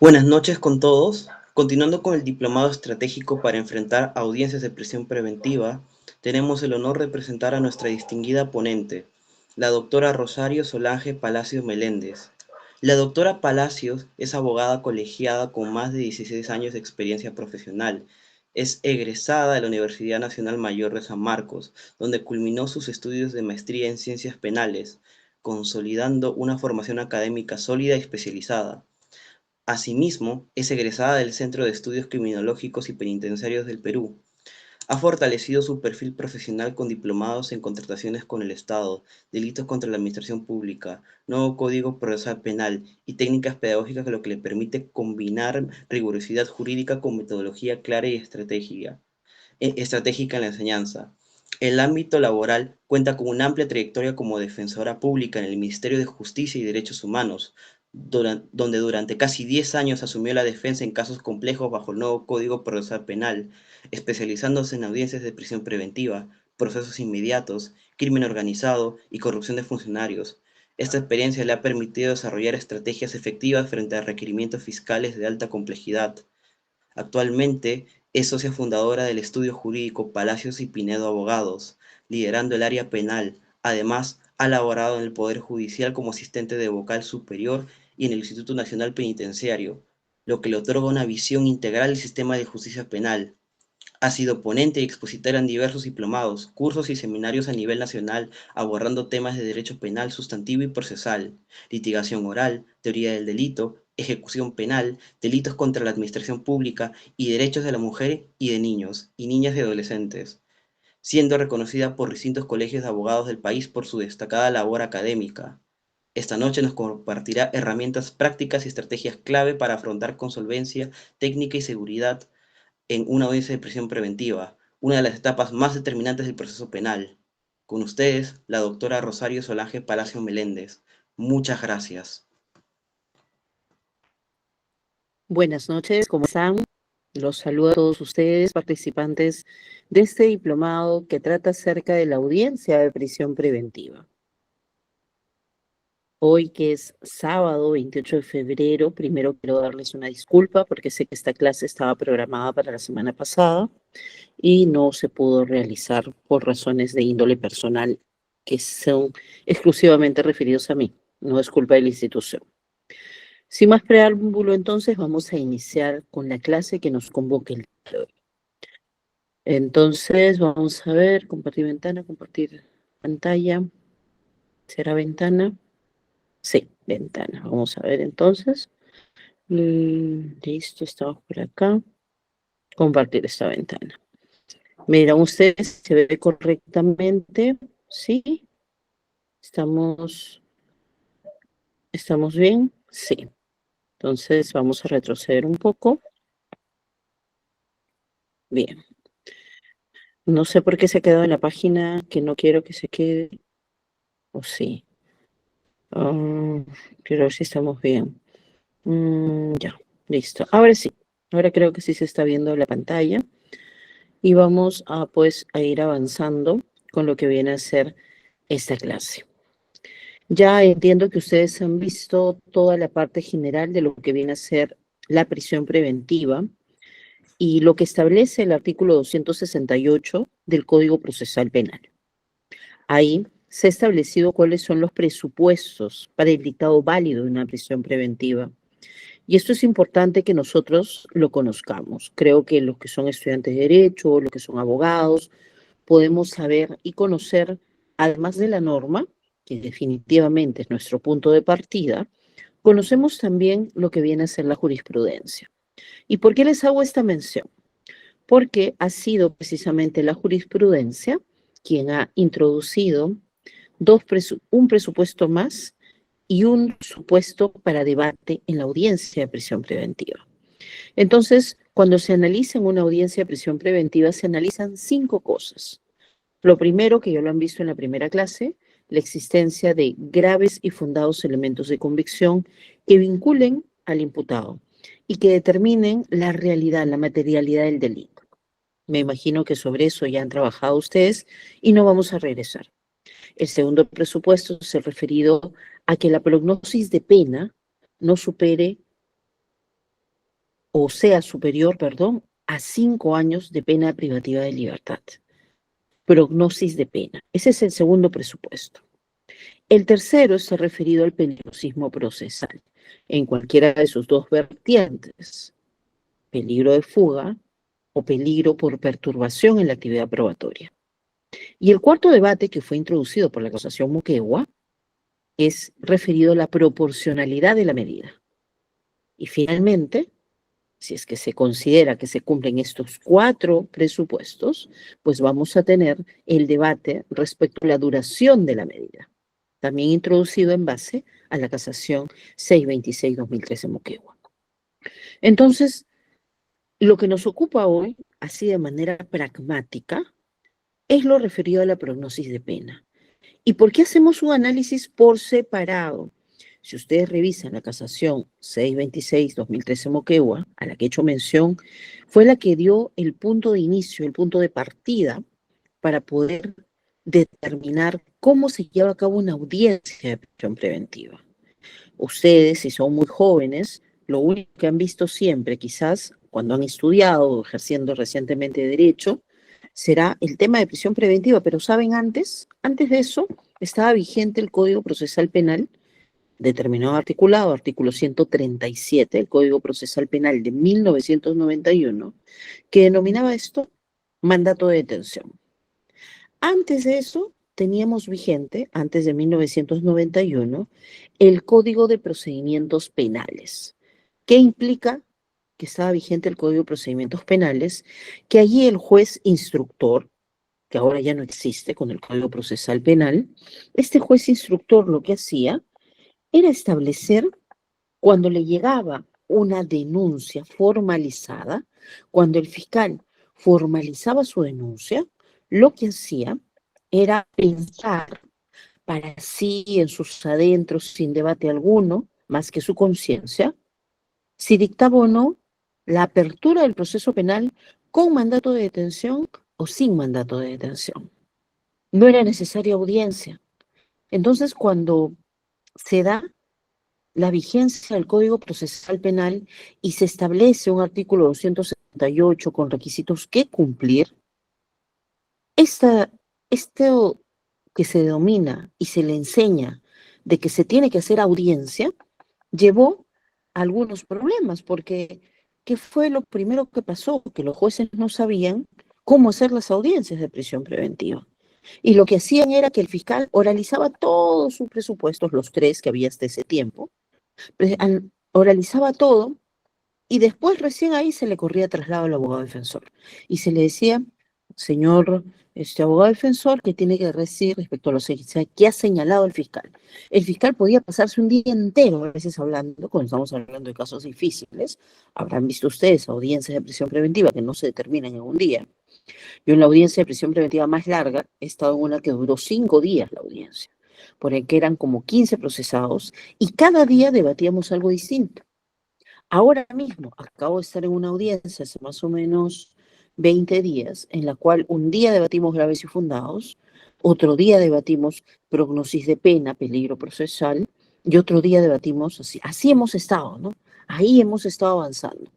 Buenas noches con todos. Continuando con el diplomado estratégico para enfrentar audiencias de prisión preventiva, tenemos el honor de presentar a nuestra distinguida ponente, la doctora Rosario Solange Palacios Meléndez. La doctora Palacios es abogada colegiada con más de 16 años de experiencia profesional. Es egresada de la Universidad Nacional Mayor de San Marcos, donde culminó sus estudios de maestría en ciencias penales, consolidando una formación académica sólida y especializada. Asimismo, es egresada del Centro de Estudios Criminológicos y Penitenciarios del Perú. Ha fortalecido su perfil profesional con diplomados en contrataciones con el Estado, delitos contra la administración pública, nuevo Código Procesal Penal y técnicas pedagógicas, lo que le permite combinar rigurosidad jurídica con metodología clara y estratégica en la enseñanza. El ámbito laboral cuenta con una amplia trayectoria como defensora pública en el Ministerio de Justicia y Derechos Humanos, donde durante casi 10 años asumió la defensa en casos complejos bajo el nuevo Código Procesal Penal, especializándose en audiencias de prisión preventiva, procesos inmediatos, crimen organizado y corrupción de funcionarios. Esta experiencia le ha permitido desarrollar estrategias efectivas frente a requerimientos fiscales de alta complejidad. Actualmente es socia fundadora del estudio jurídico Palacios y Pinedo Abogados, liderando el área penal. Además, ha laborado en el Poder Judicial como asistente de vocal superior y en el Instituto Nacional Penitenciario, lo que le otorga una visión integral del sistema de justicia penal. Ha sido ponente y expositora en diversos diplomados, cursos y seminarios a nivel nacional, abordando temas de derecho penal sustantivo y procesal, litigación oral, teoría del delito, ejecución penal, delitos contra la administración pública y derechos de la mujer y de niños, y niñas y adolescentes, siendo reconocida por distintos colegios de abogados del país por su destacada labor académica. Esta noche nos compartirá herramientas prácticas y estrategias clave para afrontar con solvencia, técnica y seguridad en una audiencia de prisión preventiva, una de las etapas más determinantes del proceso penal. Con ustedes, la doctora Rosario Solange Palacio Meléndez. Muchas gracias. Buenas noches, ¿cómo están? Los saludo a todos ustedes, participantes de este diplomado que trata acerca de la audiencia de prisión preventiva. Hoy, que es sábado 28 de febrero, primero quiero darles una disculpa porque sé que esta clase estaba programada para la semana pasada y no se pudo realizar por razones de índole personal que son exclusivamente referidos a mí, no es culpa de la institución. Sin más preámbulo, entonces, vamos a iniciar con la clase que nos convoca el día de hoy. Entonces, vamos a ver, compartir ventana, compartir pantalla. ¿Será ventana? Sí, ventana. Vamos a ver entonces. Listo, estamos por acá. Compartir esta ventana. Mira, ustedes se ve correctamente. ¿Sí? ¿Estamos bien? Sí. Entonces, vamos a retroceder un poco. Bien. No sé por qué se ha quedado en la página que no quiero que se quede. ¿O sí? Quiero ver si estamos bien. Ya, listo. Ahora sí. Ahora creo que sí se está viendo la pantalla. Y vamos a, pues, a ir avanzando con lo que viene a ser esta clase. Ya entiendo que ustedes han visto toda la parte general de lo que viene a ser la prisión preventiva y lo que establece el artículo 268 del Código Procesal Penal. Ahí se ha establecido cuáles son los presupuestos para el dictado válido de una prisión preventiva. Y esto es importante que nosotros lo conozcamos. Creo que los que son estudiantes de Derecho, los que son abogados, podemos saber y conocer, además de la norma, que definitivamente es nuestro punto de partida, conocemos también lo que viene a ser la jurisprudencia. ¿Y por qué les hago esta mención? Porque ha sido precisamente la jurisprudencia quien ha introducido un presupuesto más y un supuesto para debate en la audiencia de prisión preventiva. Entonces, cuando se analiza en una audiencia de prisión preventiva, se analizan 5 cosas. Lo primero, que ya lo han visto en la primera clase, la existencia de graves y fundados elementos de convicción que vinculen al imputado y que determinen la realidad, la materialidad del delito. Me imagino que sobre eso ya han trabajado ustedes y no vamos a regresar. El segundo presupuesto es el referido a que la prognosis de pena no supere o sea superior, perdón, a 5 años de pena privativa de libertad. Prognosis de pena. Ese es el segundo presupuesto. El tercero está referido al peligrosismo procesal, en cualquiera de sus dos vertientes, peligro de fuga o peligro por perturbación en la actividad probatoria. Y el cuarto debate que fue introducido por la acusación Moquegua es referido a la proporcionalidad de la medida. Y finalmente, si es que se considera que se cumplen estos 4 presupuestos, pues vamos a tener el debate respecto a la duración de la medida, también introducido en base a la casación 626-2013 Moquegua. Entonces, lo que nos ocupa hoy, así de manera pragmática, es lo referido a la prognosis de pena. ¿Y por qué hacemos un análisis por separado? Si ustedes revisan la casación 626-2013 Moquegua, a la que he hecho mención, fue la que dio el punto de inicio, el punto de partida para poder determinar cómo se lleva a cabo una audiencia de prisión preventiva. Ustedes, si son muy jóvenes, lo único que han visto siempre, quizás cuando han estudiado o ejerciendo recientemente derecho, será el tema de prisión preventiva, pero ¿saben antes de eso, estaba vigente el Código Procesal Penal, determinado articulado, artículo 137 del Código Procesal Penal de 1991, que denominaba esto mandato de detención. Antes de eso, teníamos vigente, antes de 1991, el Código de Procedimientos Penales. ¿Qué implica que estaba vigente el Código de Procedimientos Penales? Que allí el juez instructor, que ahora ya no existe con el Código Procesal Penal, este juez instructor lo que hacía era establecer cuando le llegaba una denuncia formalizada, cuando el fiscal formalizaba su denuncia, lo que hacía era pensar para sí en sus adentros, sin debate alguno, más que su conciencia, si dictaba o no la apertura del proceso penal con mandato de detención o sin mandato de detención. No era necesaria audiencia. Entonces, cuando se da la vigencia del Código Procesal Penal y se establece un artículo 278 con requisitos que cumplir, esto que se denomina y se le enseña de que se tiene que hacer audiencia, llevó a algunos problemas, porque ¿qué fue lo primero que pasó? Que los jueces no sabían cómo hacer las audiencias de prisión preventiva. Y lo que hacían era que el fiscal oralizaba todos sus presupuestos, los 3 que había hasta ese tiempo, oralizaba todo y después recién ahí se le corría traslado al abogado defensor. Y se le decía, señor abogado defensor, ¿qué tiene que decir respecto a los que ha señalado el fiscal? El fiscal podía pasarse un día entero a veces hablando, cuando estamos hablando de casos difíciles, habrán visto ustedes audiencias de prisión preventiva que no se determinan en un día. Yo en la audiencia de prisión preventiva más larga he estado en una que duró 5 días la audiencia, por el que eran como 15 procesados y cada día debatíamos algo distinto. Ahora mismo acabo de estar en una audiencia hace más o menos 20 días, en la cual un día debatimos graves y fundados, otro día debatimos prognosis de pena, peligro procesal, y otro día debatimos así hemos estado, ¿no? Ahí hemos estado avanzando.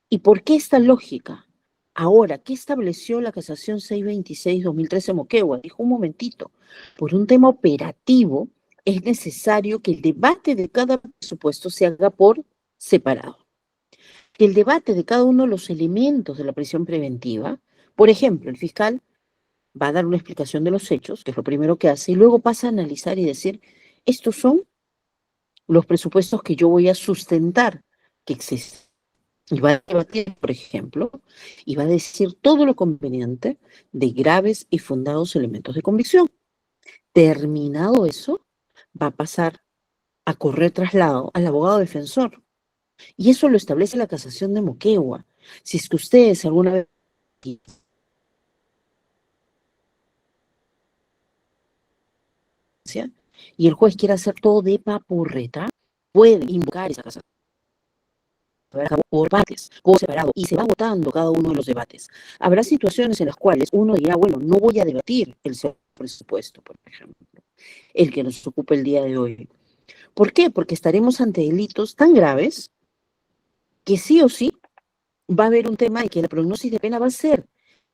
¿Y por qué esta lógica? Ahora, ¿qué estableció la casación 626-2013 Moquegua? Dijo un momentito, por un tema operativo es necesario que el debate de cada presupuesto se haga por separado. Que el debate de cada uno de los elementos de la prisión preventiva, por ejemplo, el fiscal va a dar una explicación de los hechos, que es lo primero que hace, y luego pasa a analizar y decir, estos son los presupuestos que yo voy a sustentar que existen. Y va a debatir, por ejemplo, y va a decir todo lo conveniente de graves y fundados elementos de convicción. Terminado eso, va a pasar a correr traslado al abogado defensor. Y eso lo establece la casación de Moquegua. Si es que ustedes alguna vez y el juez quiere hacer todo de papurreta, puede invocar esa casación por partes, por separado, y se va votando cada uno de los debates. Habrá situaciones en las cuales uno dirá, bueno, no voy a debatir el presupuesto, por ejemplo, el que nos ocupa el día de hoy. ¿Por qué? Porque estaremos ante delitos tan graves que sí o sí va a haber un tema de que la prognosis de pena va a ser,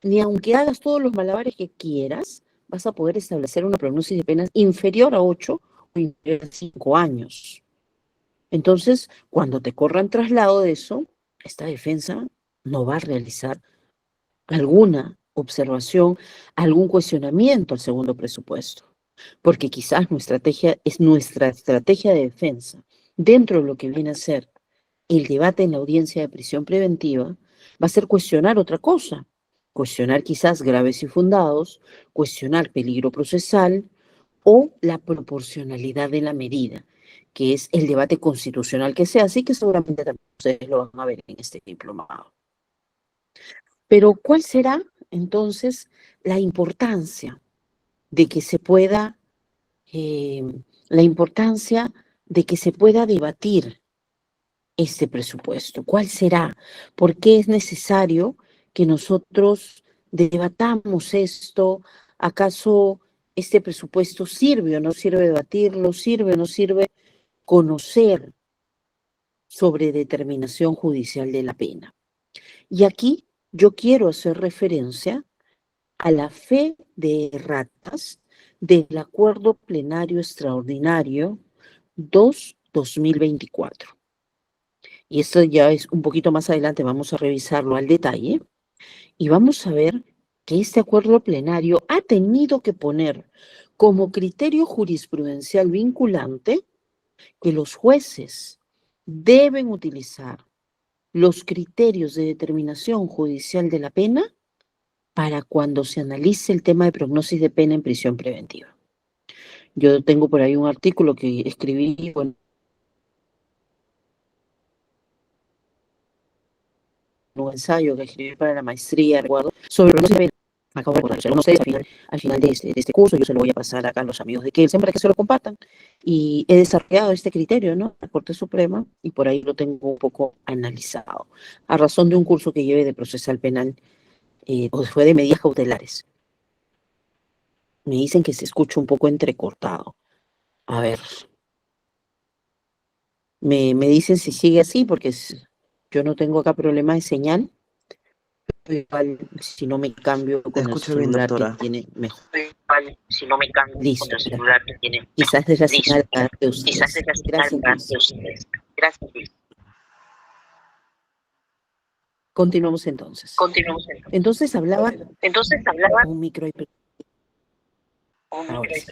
ni aunque hagas todos los malabares que quieras, vas a poder establecer una prognosis de penas inferior a 8 o inferior a 5 años. Entonces, cuando te corran traslado de eso, esta defensa no va a realizar alguna observación, algún cuestionamiento al segundo presupuesto, porque quizás nuestra estrategia de defensa dentro de lo que viene a ser el debate en la audiencia de prisión preventiva va a ser cuestionar otra cosa, cuestionar quizás graves y fundados, cuestionar peligro procesal o la proporcionalidad de la medida, que es el debate constitucional que se hace y que seguramente también ustedes lo van a ver en este diplomado. Pero ¿cuál será entonces la importancia de que se pueda, eh, la importancia de que se pueda debatir este presupuesto? ¿Cuál será? ¿Por qué es necesario que nosotros debatamos esto? ¿Acaso este presupuesto sirve o no sirve debatirlo? ¿Sirve o no sirve conocer sobre determinación judicial de la pena? Y aquí yo quiero hacer referencia a la fe de ratas del Acuerdo Plenario Extraordinario 2-2024. Y esto ya es un poquito más adelante, vamos a revisarlo al detalle y vamos a ver que este acuerdo plenario ha tenido que poner como criterio jurisprudencial vinculante que los jueces deben utilizar los criterios de determinación judicial de la pena para cuando se analice el tema de prognosis de pena en prisión preventiva. Yo tengo por ahí un artículo que escribí, bueno, un ensayo que escribí para la maestría, recuerdo, sobre prognosis de pena. Me acabo de recordar, según ustedes, al final de este curso, yo se lo voy a pasar acá a los amigos de Kelsen para que se lo compartan. Y he desarrollado este criterio, ¿no? La Corte Suprema, y por ahí lo tengo un poco analizado, a razón de un curso que llevé de procesal penal, o fue de medidas cautelares. Me dicen que se escucha un poco entrecortado. A ver, me dicen si sigue así, porque yo no tengo acá problema de señal. Igual, si no me cambio Te con el escucho bien, celular que doctora. tiene mejor. Igual, si no me cambio con Listo, el mira. celular que tiene. Quizás es la Listo. señal de Quizás ustedes. es la señal Gracias, para Luis. ustedes. Gracias, Luis. Continuamos entonces. Continuamos entonces. Entonces hablaba Entonces hablaba un micro. un Ahora micro. sí.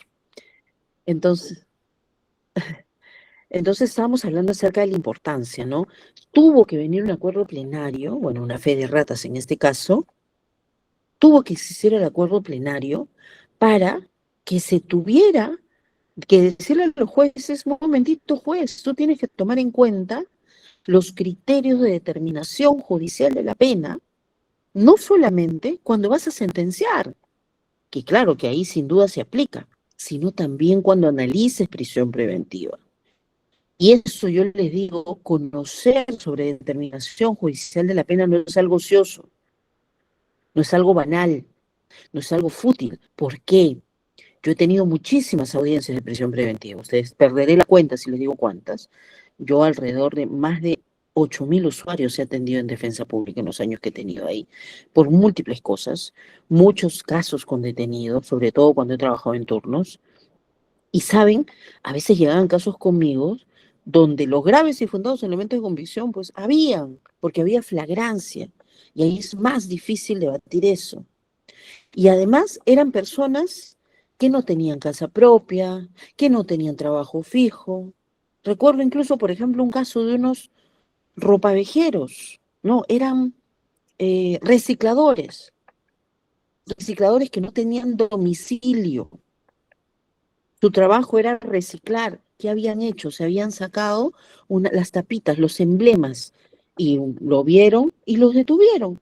Entonces estábamos hablando acerca de la importancia, ¿no? Tuvo que venir un acuerdo plenario, bueno, una fe de ratas en este caso, tuvo que existir el acuerdo plenario para que se tuviera que decirle a los jueces, un momentito juez, tú tienes que tomar en cuenta los criterios de determinación judicial de la pena, no solamente cuando vas a sentenciar, que claro que ahí sin duda se aplica, sino también cuando analices prisión preventiva. Y eso yo les digo, conocer sobre determinación judicial de la pena no es algo ocioso, no es algo banal, no es algo fútil. ¿Por qué? Yo he tenido muchísimas audiencias de prisión preventiva. Ustedes perderé la cuenta si les digo cuántas. Yo alrededor de más de 8.000 usuarios he atendido en defensa pública en los años que he tenido ahí, por múltiples cosas, muchos casos con detenidos, sobre todo cuando he trabajado en turnos. Y saben, a veces llegaban casos conmigo donde los graves y fundados elementos de convicción, pues habían, porque había flagrancia. Y ahí es más difícil debatir eso. Y además eran personas que no tenían casa propia, que no tenían trabajo fijo. Recuerdo incluso, por ejemplo, un caso de unos ropavejeros, ¿no? Eran recicladores que no tenían domicilio. Su trabajo era reciclar. ¿Qué habían hecho? Se habían sacado las tapitas, los emblemas, y lo vieron y los detuvieron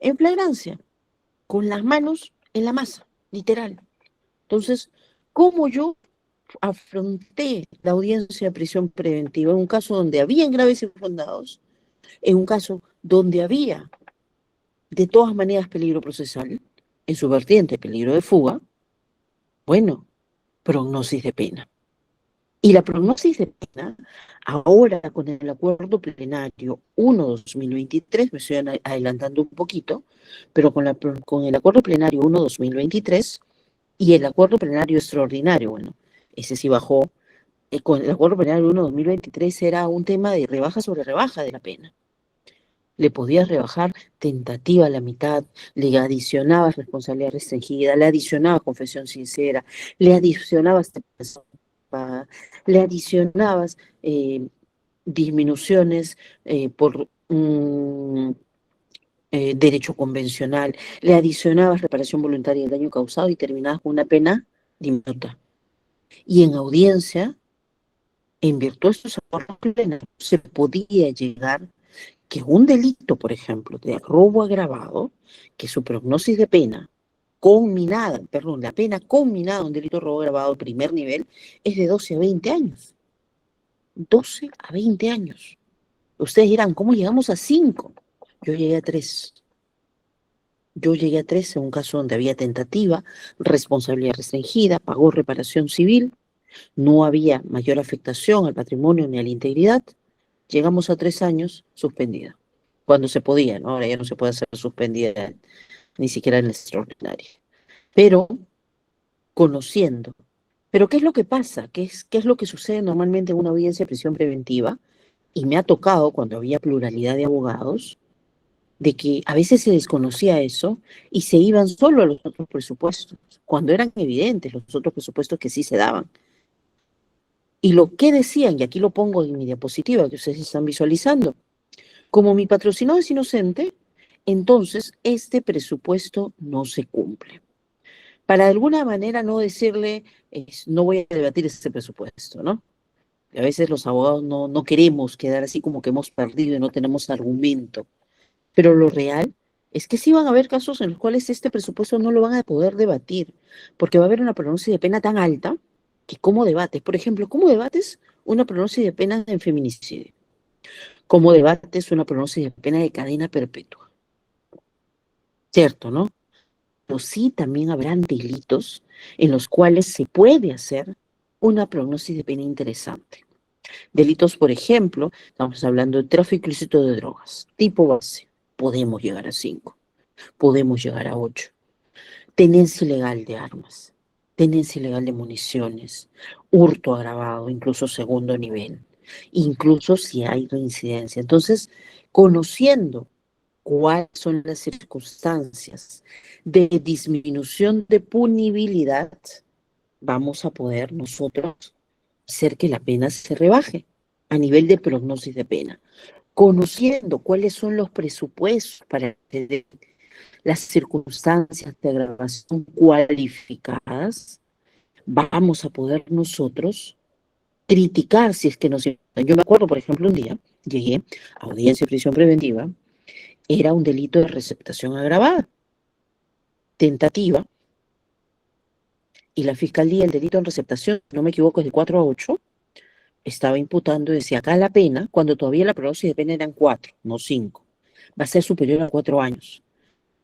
en flagrancia, con las manos en la masa, literal. Entonces, ¿cómo yo afronté la audiencia de prisión preventiva en un caso donde había graves y fundados, en un caso donde había de todas maneras peligro procesal, en su vertiente peligro de fuga? Bueno, prognosis de pena. Y la prognosis de pena, ahora con el acuerdo plenario 1-2023, me estoy adelantando un poquito, pero con el acuerdo plenario 1-2023 y el acuerdo plenario extraordinario, bueno, ese sí bajó, con el acuerdo plenario 1-2023 era un tema de rebaja sobre rebaja de la pena. Le podías rebajar tentativa a la mitad, le adicionabas responsabilidad restringida, le adicionabas confesión sincera, le adicionabas le adicionabas disminuciones por derecho convencional, le adicionabas reparación voluntaria del daño causado y terminabas con una pena diminuta. Y en audiencia, en virtud de estos acuerdos plenos, se podía llegar que un delito, por ejemplo, de robo agravado, que su prognosis de pena conminada, perdón, la pena conminada a un delito de robo agravado de primer nivel es de 12 a 20 años. 12 a 20 años. Ustedes dirán, ¿cómo llegamos a 5? Yo llegué a 3. Yo llegué a 3 en un caso donde había tentativa, responsabilidad restringida, pagó reparación civil, no había mayor afectación al patrimonio ni a la integridad. Llegamos a 3 años suspendida. Cuando se podía, ¿no? Ahora ya no se puede hacer suspendida ni siquiera en la extraordinaria. Pero conociendo. Pero ¿qué es lo que pasa? ¿Qué es lo que sucede normalmente en una audiencia de prisión preventiva? Y me ha tocado, cuando había pluralidad de abogados, de que a veces se desconocía eso y se iban solo a los otros presupuestos, cuando eran evidentes los otros presupuestos que sí se daban. Y lo que decían, y aquí lo pongo en mi diapositiva que ustedes están visualizando, como mi patrocinado es inocente, entonces este presupuesto no se cumple. Para de alguna manera no decirle, no voy a debatir este presupuesto, ¿no? A veces los abogados no queremos quedar así como que hemos perdido y no tenemos argumento. Pero lo real es que sí van a haber casos en los cuales este presupuesto no lo van a poder debatir, porque va a haber una prognosis de pena tan alta que ¿cómo debates? Por ejemplo, ¿cómo debates una prognosis de pena en feminicidio? ¿Cómo debates una prognosis de pena de cadena perpetua? ¿Cierto, no? Pero sí también habrán delitos en los cuales se puede hacer una prognosis de pena interesante. Delitos, por ejemplo, estamos hablando de tráfico ilícito de drogas, tipo base, podemos llegar a 5, podemos llegar a 8. Tenencia ilegal de armas, tenencia ilegal de municiones, hurto agravado, incluso segundo nivel, incluso si hay reincidencia. Entonces, conociendo cuáles son las circunstancias de disminución de punibilidad, vamos a poder nosotros hacer que la pena se rebaje a nivel de prognosis de pena. Conociendo cuáles son los presupuestos para las circunstancias de agravación cualificadas, vamos a poder nosotros criticar si es que nos... Yo me acuerdo, por ejemplo, un día llegué a audiencia de prisión preventiva, era un delito de receptación agravada, tentativa, y la fiscalía, el delito en receptación, no me equivoco, es de 4 a 8, estaba imputando y decía, acá la pena, cuando todavía la prognosis de pena eran 4, no 5, va a ser superior a 4 años.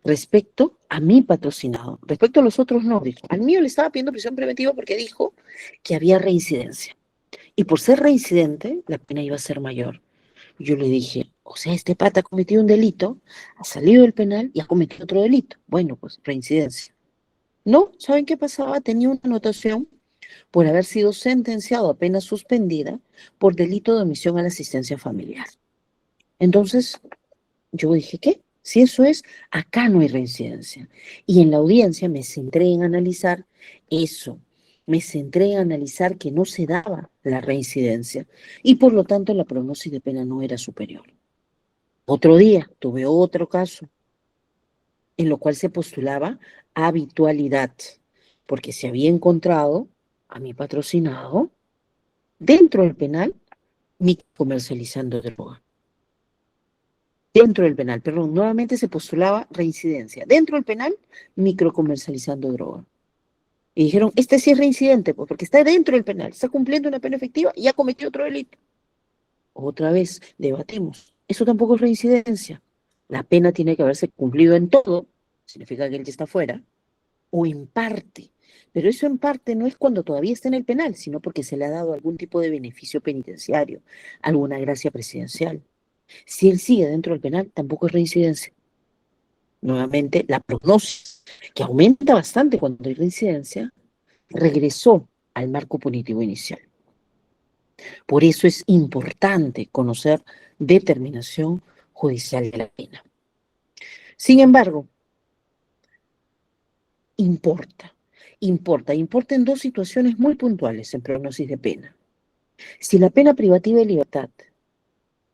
Respecto a mi patrocinado, respecto a los otros no, dijo. Al mío le estaba pidiendo prisión preventiva porque dijo que había reincidencia. Y por ser reincidente, la pena iba a ser mayor. Yo le dije, o sea, este pata ha cometido un delito, ha salido del penal y ha cometido otro delito. Bueno, pues reincidencia. No, ¿saben qué pasaba? Tenía una anotación por haber sido sentenciado a pena suspendida por delito de omisión a la asistencia familiar. Entonces, yo dije, ¿qué? Si eso es, acá no hay reincidencia. Y en la audiencia me centré en analizar eso. Me centré en analizar que no se daba la reincidencia y por lo tanto la prognosis de pena no era superior. Otro día tuve otro caso en lo cual se postulaba habitualidad, porque se había encontrado a mi patrocinado dentro del penal comercializando droga. Dentro del penal, perdón, nuevamente se postulaba reincidencia. Dentro del penal, microcomercializando droga. Y dijeron, este sí es reincidente, pues, porque está dentro del penal, está cumpliendo una pena efectiva y ha cometido otro delito. Otra vez, debatimos. Eso tampoco es reincidencia. La pena tiene que haberse cumplido en todo, significa que él ya está fuera, o en parte. Pero eso en parte no es cuando todavía está en el penal, sino porque se le ha dado algún tipo de beneficio penitenciario, alguna gracia presidencial. Si él sigue dentro del penal, tampoco es reincidencia. Nuevamente, la prognosis, que aumenta bastante cuando hay reincidencia, regresó al marco punitivo inicial. Por eso es importante conocer determinación judicial de la pena. Sin embargo, importa en dos situaciones muy puntuales en prognosis de pena. Si la pena privativa de libertad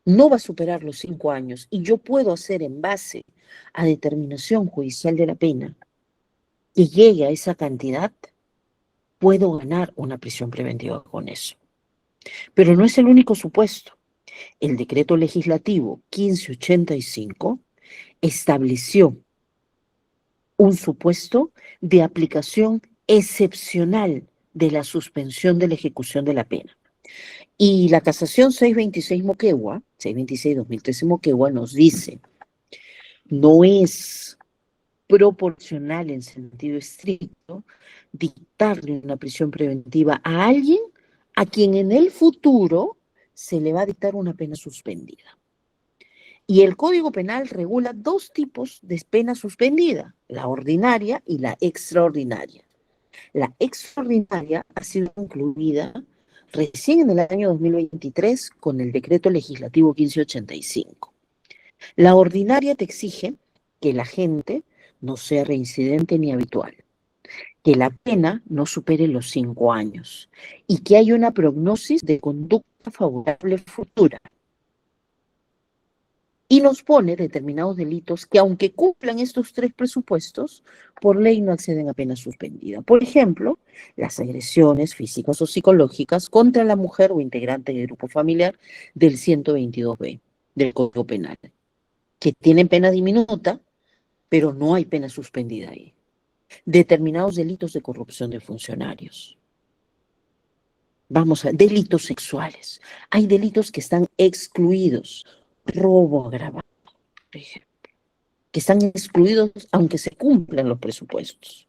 no va a superar los 5 años y yo puedo hacer en base a determinación judicial de la pena que llegue a esa cantidad, puedo ganar una prisión preventiva con eso. Pero no es el único supuesto. El decreto legislativo 1585 estableció un supuesto de aplicación excepcional de la suspensión de la ejecución de la pena. Y la casación 626 Moquegua, 626-2013 Moquegua nos dice, no es proporcional en sentido estricto dictarle una prisión preventiva a alguien a quien en el futuro se le va a dictar una pena suspendida. Y el Código Penal regula dos tipos de pena suspendida, la ordinaria y la extraordinaria. La extraordinaria ha sido incluida recién en el año 2023 con el decreto legislativo 1585. La ordinaria te exige que la gente no sea reincidente ni habitual, que la pena no supere los 5 años y que haya una prognosis de conducta favorable futura. Y nos pone determinados delitos que, aunque cumplan estos tres presupuestos, por ley no acceden a pena suspendida. Por ejemplo, las agresiones físicas o psicológicas contra la mujer o integrante del grupo familiar del 122B del Código Penal, que tienen pena diminuta, pero no hay pena suspendida ahí. Determinados delitos de corrupción de funcionarios. Vamos a delitos sexuales. Hay delitos que están excluidos. Robo agravado, por ejemplo, que están excluidos aunque se cumplan los presupuestos.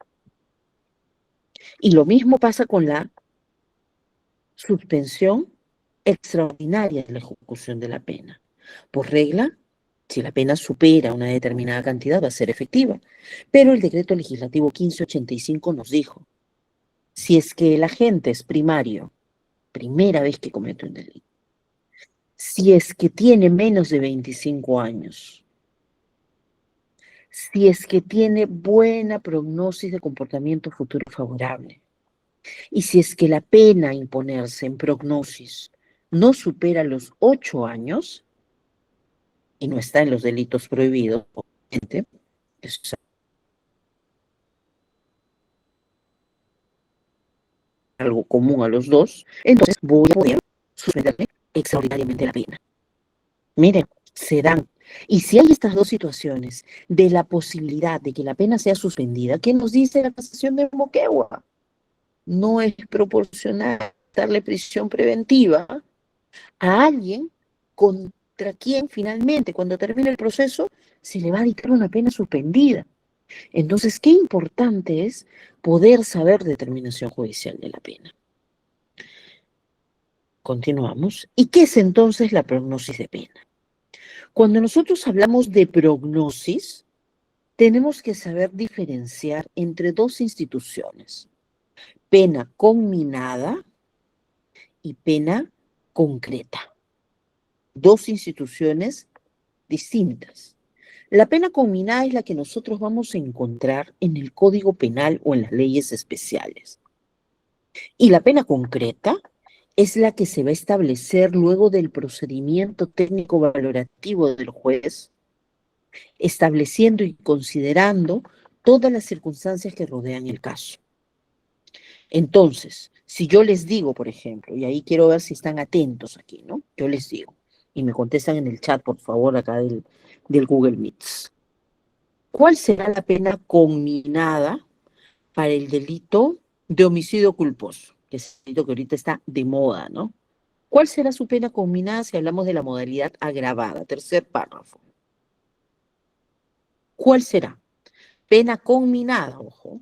Y lo mismo pasa con la suspensión extraordinaria de la ejecución de la pena. Por regla, si la pena supera una determinada cantidad, va a ser efectiva. Pero el decreto legislativo 1585 nos dijo, si es que el agente es primario, primera vez que comete un delito, si es que tiene menos de 25 años, si es que tiene buena prognosis de comportamiento futuro favorable, y si es que la pena a imponerse en prognosis no supera los 8 años, y no está en los delitos prohibidos, obviamente, eso es algo común a los dos, entonces voy a poder suspenderle extraordinariamente la pena. Miren, se dan. Y si hay estas dos situaciones de la posibilidad de que la pena sea suspendida, ¿qué nos dice la casación de Moquegua? No es proporcional darle prisión preventiva a alguien contra quien finalmente, cuando termine el proceso, se le va a dictar una pena suspendida. Entonces, qué importante es poder saber determinación judicial de la pena. Continuamos. ¿Y qué es entonces la prognosis de pena? Cuando nosotros hablamos de prognosis, tenemos que saber diferenciar entre dos instituciones, pena conminada y pena concreta. Dos instituciones distintas. La pena conminada es la que nosotros vamos a encontrar en el Código Penal o en las leyes especiales. Y la pena concreta es la que se va a establecer luego del procedimiento técnico valorativo del juez, estableciendo y considerando todas las circunstancias que rodean el caso. Entonces, si yo les digo, por ejemplo, y ahí quiero ver si están atentos aquí, ¿no? Yo les digo, y me contestan en el chat, por favor, acá del Google Meets. ¿Cuál será la pena conminada para el delito de homicidio culposo? Que es el delito que ahorita está de moda, ¿no? ¿Cuál será su pena conminada si hablamos de la modalidad agravada? Tercer párrafo. ¿Cuál será? Pena conminada, ojo.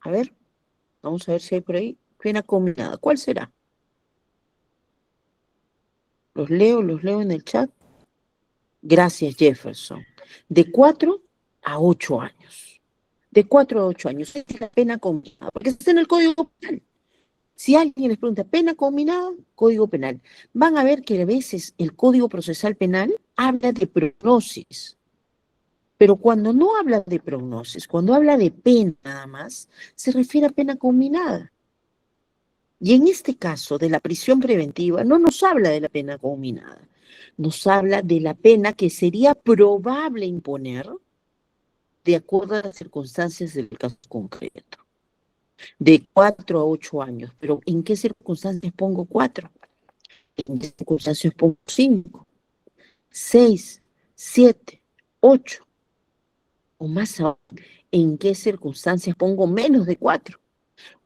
A ver, vamos a ver si hay por ahí. Pena combinada. ¿Cuál será? Los leo en el chat. Gracias, Jefferson. De 4 a 8 años. De 4 a 8 años. Esa es la pena combinada, porque está en el Código Penal. Si alguien les pregunta, pena combinada, Código Penal. Van a ver que a veces el Código Procesal Penal habla de prognosis. Pero cuando no habla de prognosis, cuando habla de pena nada más, se refiere a pena combinada. Y en este caso de la prisión preventiva, no nos habla de la pena combinada, nos habla de la pena que sería probable imponer de acuerdo a las circunstancias del caso concreto. De 4 a 8 años. Pero ¿en qué circunstancias pongo 4? ¿En qué circunstancias pongo 5, 6, 7, 8? O más aún, ¿en qué circunstancias pongo menos de 4?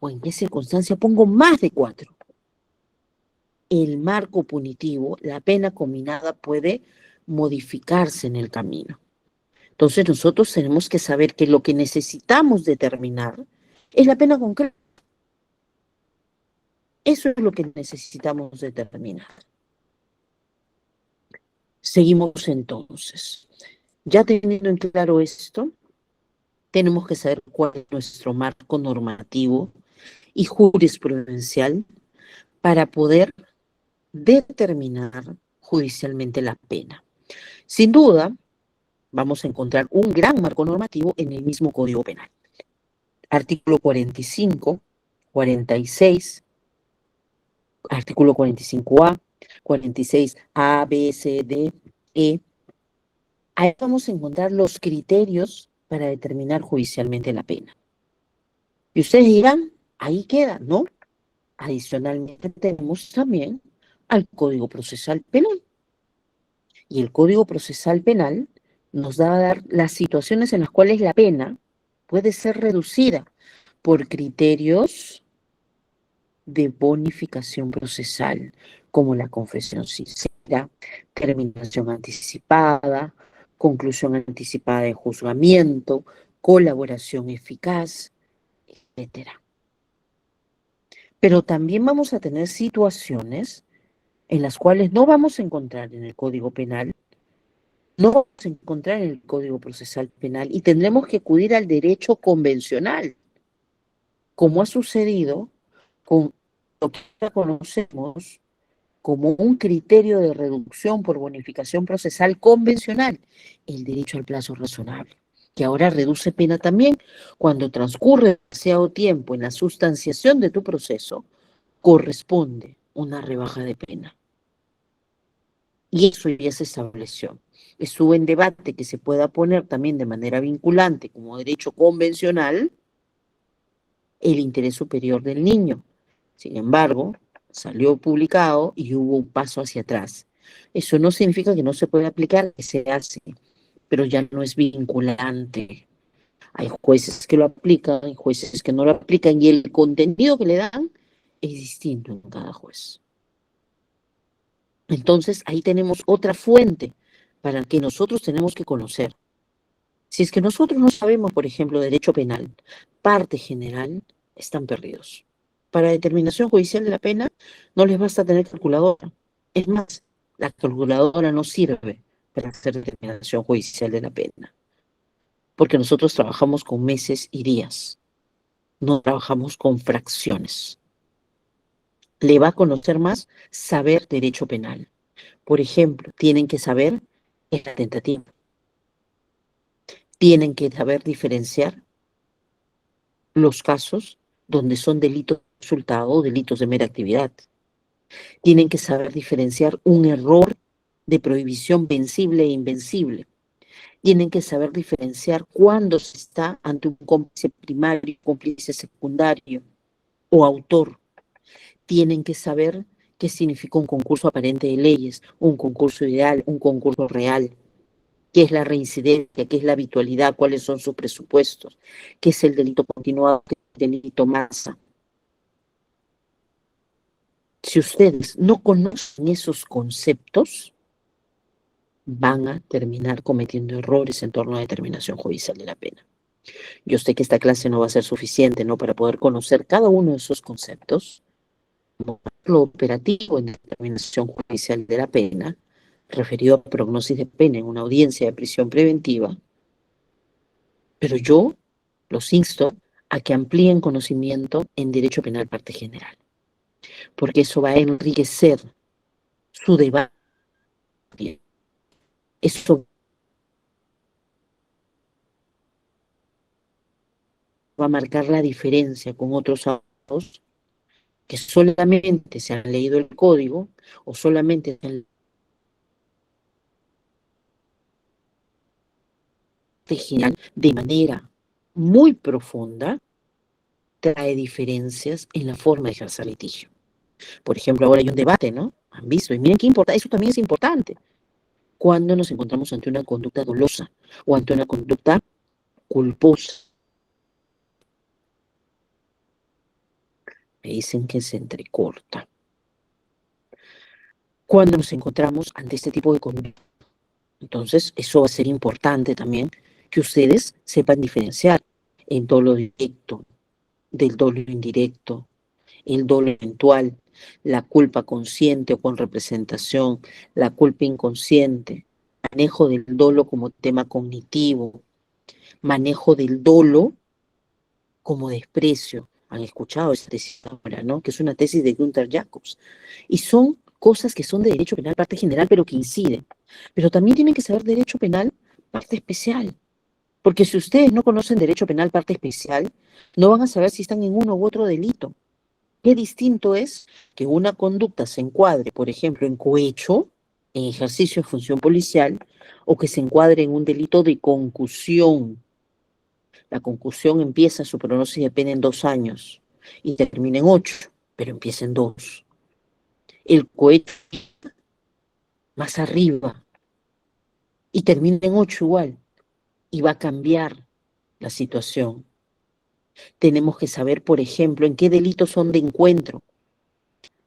¿O en qué circunstancias pongo más de 4? El marco punitivo, la pena combinada puede modificarse en el camino. Entonces nosotros tenemos que saber que lo que necesitamos determinar es la pena concreta. Eso es lo que necesitamos determinar. Seguimos entonces. Ya teniendo en claro esto, tenemos que saber cuál es nuestro marco normativo y jurisprudencial para poder determinar judicialmente la pena. Sin duda, vamos a encontrar un gran marco normativo en el mismo Código Penal. Artículo 45, 46, artículo 45A, 46A, B, C, D, E. Ahí vamos a encontrar los criterios para determinar judicialmente la pena. Y ustedes dirán, ahí queda, ¿no? Adicionalmente tenemos también al Código Procesal Penal. Y el Código Procesal Penal nos va a dar las situaciones en las cuales la pena puede ser reducida por criterios de bonificación procesal, como la confesión sincera, terminación anticipada, conclusión anticipada de juzgamiento, colaboración eficaz, etc. Pero también vamos a tener situaciones en las cuales no vamos a encontrar en el Código Penal, no vamos a encontrar en el Código Procesal Penal y tendremos que acudir al derecho convencional, como ha sucedido con lo que ya conocemos como un criterio de reducción por bonificación procesal convencional, el derecho al plazo razonable, que ahora reduce pena también cuando transcurre demasiado tiempo en la sustanciación de tu proceso, corresponde una rebaja de pena. Y eso ya se estableció. Estuvo en debate que se pueda poner también de manera vinculante como derecho convencional el interés superior del niño. Sin embargo, salió publicado y hubo un paso hacia atrás. Eso no significa que no se pueda aplicar, que se hace, pero ya no es vinculante. Hay jueces que lo aplican, hay jueces que no lo aplican y el contenido que le dan es distinto en cada juez. Entonces, ahí tenemos otra fuente para que nosotros tenemos que conocer. Si es que nosotros no sabemos, por ejemplo, derecho penal, parte general, están perdidos. Para determinación judicial de la pena, no les basta tener calculadora. Es más, la calculadora no sirve para hacer determinación judicial de la pena. Porque nosotros trabajamos con meses y días. No trabajamos con fracciones. Le va a conocer más saber derecho penal. Por ejemplo, tienen que saber en la tentativa. Tienen que saber diferenciar los casos donde son delitos de resultado o delitos de mera actividad. Tienen que saber diferenciar un error de prohibición vencible e invencible. Tienen que saber diferenciar cuándo se está ante un cómplice primario, cómplice secundario o autor. Tienen que saber qué significa un concurso aparente de leyes, un concurso ideal, un concurso real. ¿Qué es la reincidencia? ¿Qué es la habitualidad? ¿Cuáles son sus presupuestos? ¿Qué es el delito continuado? ¿Qué es el delito masa? Si ustedes no conocen esos conceptos, van a terminar cometiendo errores en torno a la determinación judicial de la pena. Yo sé que esta clase no va a ser suficiente, ¿no?, para poder conocer cada uno de esos conceptos, como lo operativo en determinación judicial de la pena, referido a prognosis de pena en una audiencia de prisión preventiva, pero yo los insto a que amplíen conocimiento en Derecho Penal Parte General, porque eso va a enriquecer su debate, eso va a marcar la diferencia con otros abogados que solamente se han leído el código o solamente se han leído de manera muy profunda, trae diferencias en la forma de ejercer litigio. Por ejemplo, ahora hay un debate, ¿no? Han visto, y miren qué importante, eso también es importante. Cuando nos encontramos ante una conducta dolosa o ante una conducta culposa, me dicen que se entrecorta. Cuando nos encontramos ante este tipo de conducta, entonces eso va a ser importante también que ustedes sepan diferenciar el dolo directo del dolo indirecto, el dolo eventual, la culpa consciente o con representación, la culpa inconsciente, manejo del dolo como tema cognitivo, manejo del dolo como desprecio. Han escuchado esa tesis ahora, ¿no?, que es una tesis de Gunther Jacobs. Y son cosas que son de derecho penal parte general, pero que inciden. Pero también tienen que saber derecho penal parte especial. Porque si ustedes no conocen derecho penal parte especial, no van a saber si están en uno u otro delito. Qué distinto es que una conducta se encuadre, por ejemplo, en cohecho, en ejercicio de función policial, o que se encuadre en un delito de concusión. La concusión empieza su pronóstico de pena en 2 años y termina en 8, pero empieza en 2. El cohecho más arriba y termina en 8 igual, y va a cambiar la situación. Tenemos que saber, por ejemplo, en qué delitos son de encuentro,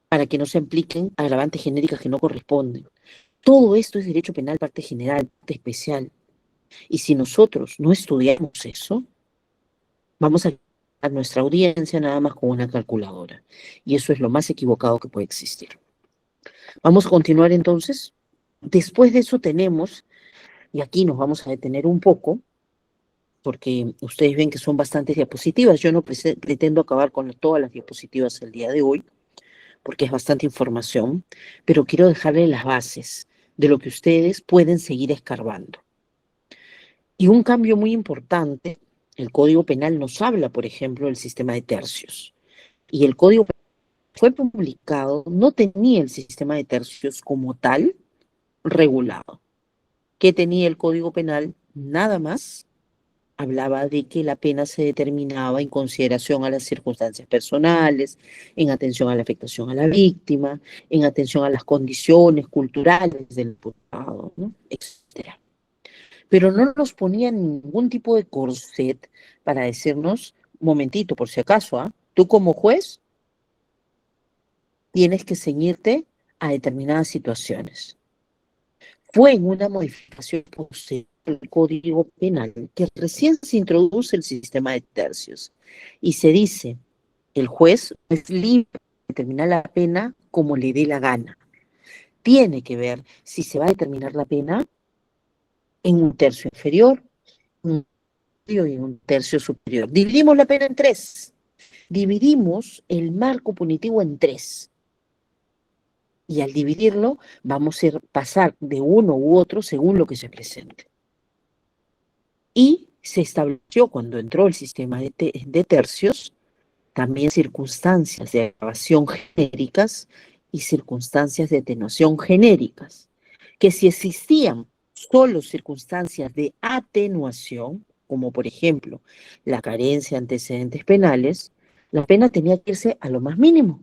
para que no se apliquen agravantes genéricas que no corresponden. Todo esto es derecho penal parte general, parte especial. Y si nosotros no estudiamos eso, vamos a nuestra audiencia nada más con una calculadora. Y eso es lo más equivocado que puede existir. Vamos a continuar entonces. Después de eso tenemos, y aquí nos vamos a detener un poco, porque ustedes ven que son bastantes diapositivas. Yo no pretendo acabar con todas las diapositivas el día de hoy, porque es bastante información, pero quiero dejarles las bases de lo que ustedes pueden seguir escarbando. Y un cambio muy importante, el Código Penal nos habla, por ejemplo, del sistema de tercios. Y el Código Penal fue publicado, no tenía el sistema de tercios como tal regulado. ¿Qué tenía el Código Penal? Nada más hablaba de que la pena se determinaba en consideración a las circunstancias personales, en atención a la afectación a la víctima, en atención a las condiciones culturales del imputado, ¿no?, etcétera. Pero no nos ponía ningún tipo de corset para decirnos, momentito, por si acaso, tú como juez tienes que ceñirte a determinadas situaciones. Fue en una modificación posterior al Código Penal que recién se introduce el sistema de tercios y se dice, el juez es libre de determinar la pena como le dé la gana. Tiene que ver si se va a determinar la pena en un tercio inferior, un tercio y un tercio superior. Dividimos la pena en 3. Dividimos el marco punitivo en 3. Y al dividirlo, vamos a pasar de uno u otro según lo que se presente. Y se estableció, cuando entró el sistema de tercios, también circunstancias de agravación genéricas y circunstancias de atenuación genéricas, que si existían solo circunstancias de atenuación, como por ejemplo la carencia de antecedentes penales, la pena tenía que irse a lo más mínimo.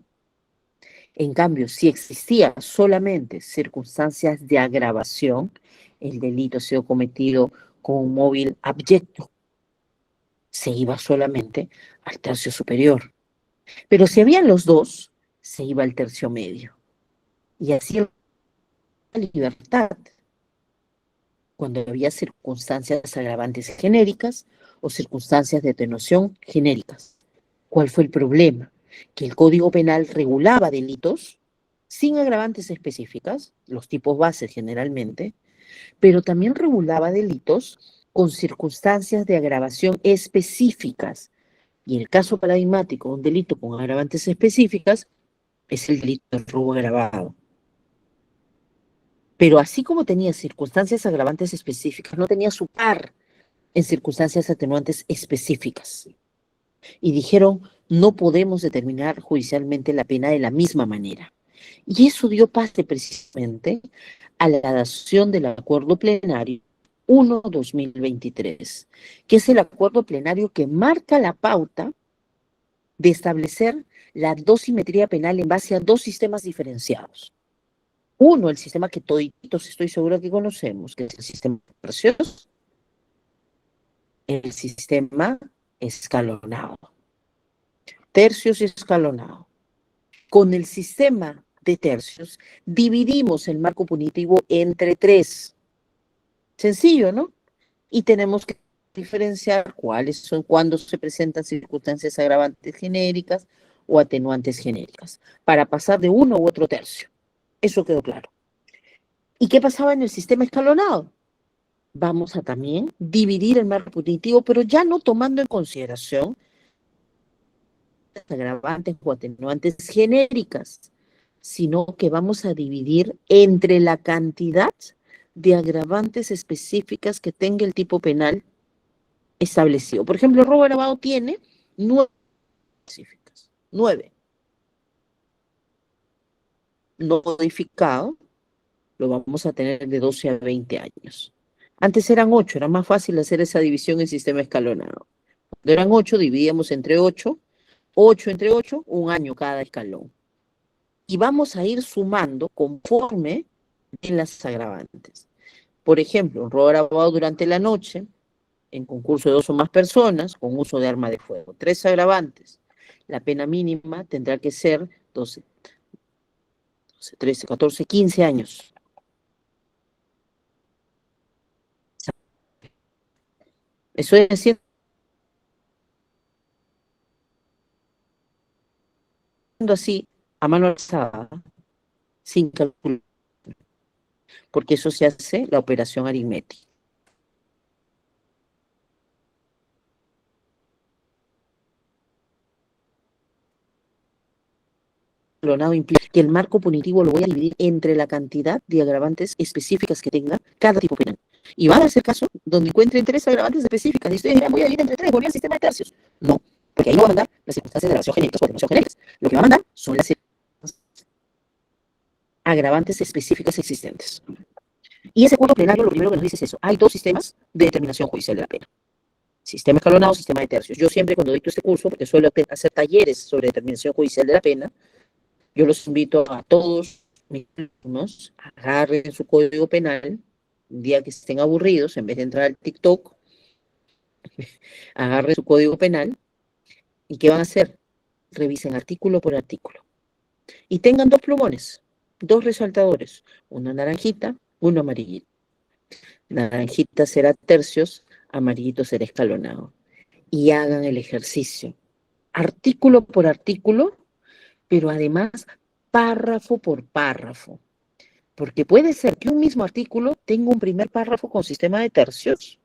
En cambio, si existía solamente circunstancias de agravación, el delito ha sido cometido con un móvil abyecto, se iba solamente al tercio superior. Pero si habían los dos, se iba al tercio medio. Y así la libertad, cuando había circunstancias agravantes genéricas o circunstancias de atenuación genéricas. ¿Cuál fue el problema? Que el Código Penal regulaba delitos sin agravantes específicas, los tipos bases generalmente, pero también regulaba delitos con circunstancias de agravación específicas. Y el caso paradigmático de un delito con agravantes específicas es el delito de robo agravado. Pero así como tenía circunstancias agravantes específicas, no tenía su par en circunstancias atenuantes específicas. Y dijeron, no podemos determinar judicialmente la pena de la misma manera. Y eso dio pase precisamente a la adopción del Acuerdo Plenario 1/2023, que es el acuerdo plenario que marca la pauta de establecer la dosimetría penal en base a dos sistemas diferenciados. Uno, el sistema que toditos estoy seguro que conocemos, que es el sistema de tercios, el sistema escalonado. Tercios y escalonado. Con el sistema de tercios, dividimos el marco punitivo entre tres. Sencillo, ¿no? Y tenemos que diferenciar cuáles son, cuándo se presentan circunstancias agravantes genéricas o atenuantes genéricas, para pasar de uno u otro tercio. Eso quedó claro. ¿Y qué pasaba en el sistema escalonado? Vamos a también dividir el marco punitivo, pero ya no tomando en consideración agravantes o atenuantes genéricas, sino que vamos a dividir entre la cantidad de agravantes específicas que tenga el tipo penal establecido. Por ejemplo, el robo agravado tiene 9 específicas. 9. No modificado, lo vamos a tener de 12 a 20 años. Antes eran 8, era más fácil hacer esa división en sistema escalonado. Cuando eran 8, dividíamos entre 8, 8 entre 8, un año cada escalón. Y vamos a ir sumando conforme en las agravantes. Por ejemplo, un robo agravado durante la noche, en concurso de 2 o más personas, con uso de arma de fuego. 3 agravantes. La pena mínima tendrá que ser 12, 13, 14, 15 años. Eso es haciendo así, a mano alzada, sin calcular, porque eso se hace la operación aritmética. Escalonado implica que el marco punitivo lo voy a dividir entre la cantidad de agravantes específicas que tenga cada tipo penal. Y van a hacer caso donde encuentren 3 agravantes específicas. Y ustedes dirán, voy a dividir entre 3, volví al sistema de tercios. No, porque ahí no va a mandar las circunstancias de relación genéricas o atenuación genéricas. Lo que va a mandar son las agravantes específicas existentes. Y ese acuerdo plenario lo primero que nos dice es eso. Hay 2 sistemas de determinación judicial de la pena. Sistema escalonado, sistema de tercios. Yo siempre cuando dicto este curso, porque suelo hacer talleres sobre determinación judicial de la pena, yo los invito a todos mis alumnos, agarren su código penal, un día que estén aburridos, en vez de entrar al TikTok, agarren su código penal, ¿y qué van a hacer? Revisen artículo por artículo. Y tengan 2 plumones, 2 resaltadores, una naranjita, uno amarillito. Naranjita será tercios, amarillito será escalonado. Y hagan el ejercicio, artículo por artículo, pero además párrafo por párrafo. Porque puede ser que un mismo artículo tenga un primer párrafo con sistema de tercios,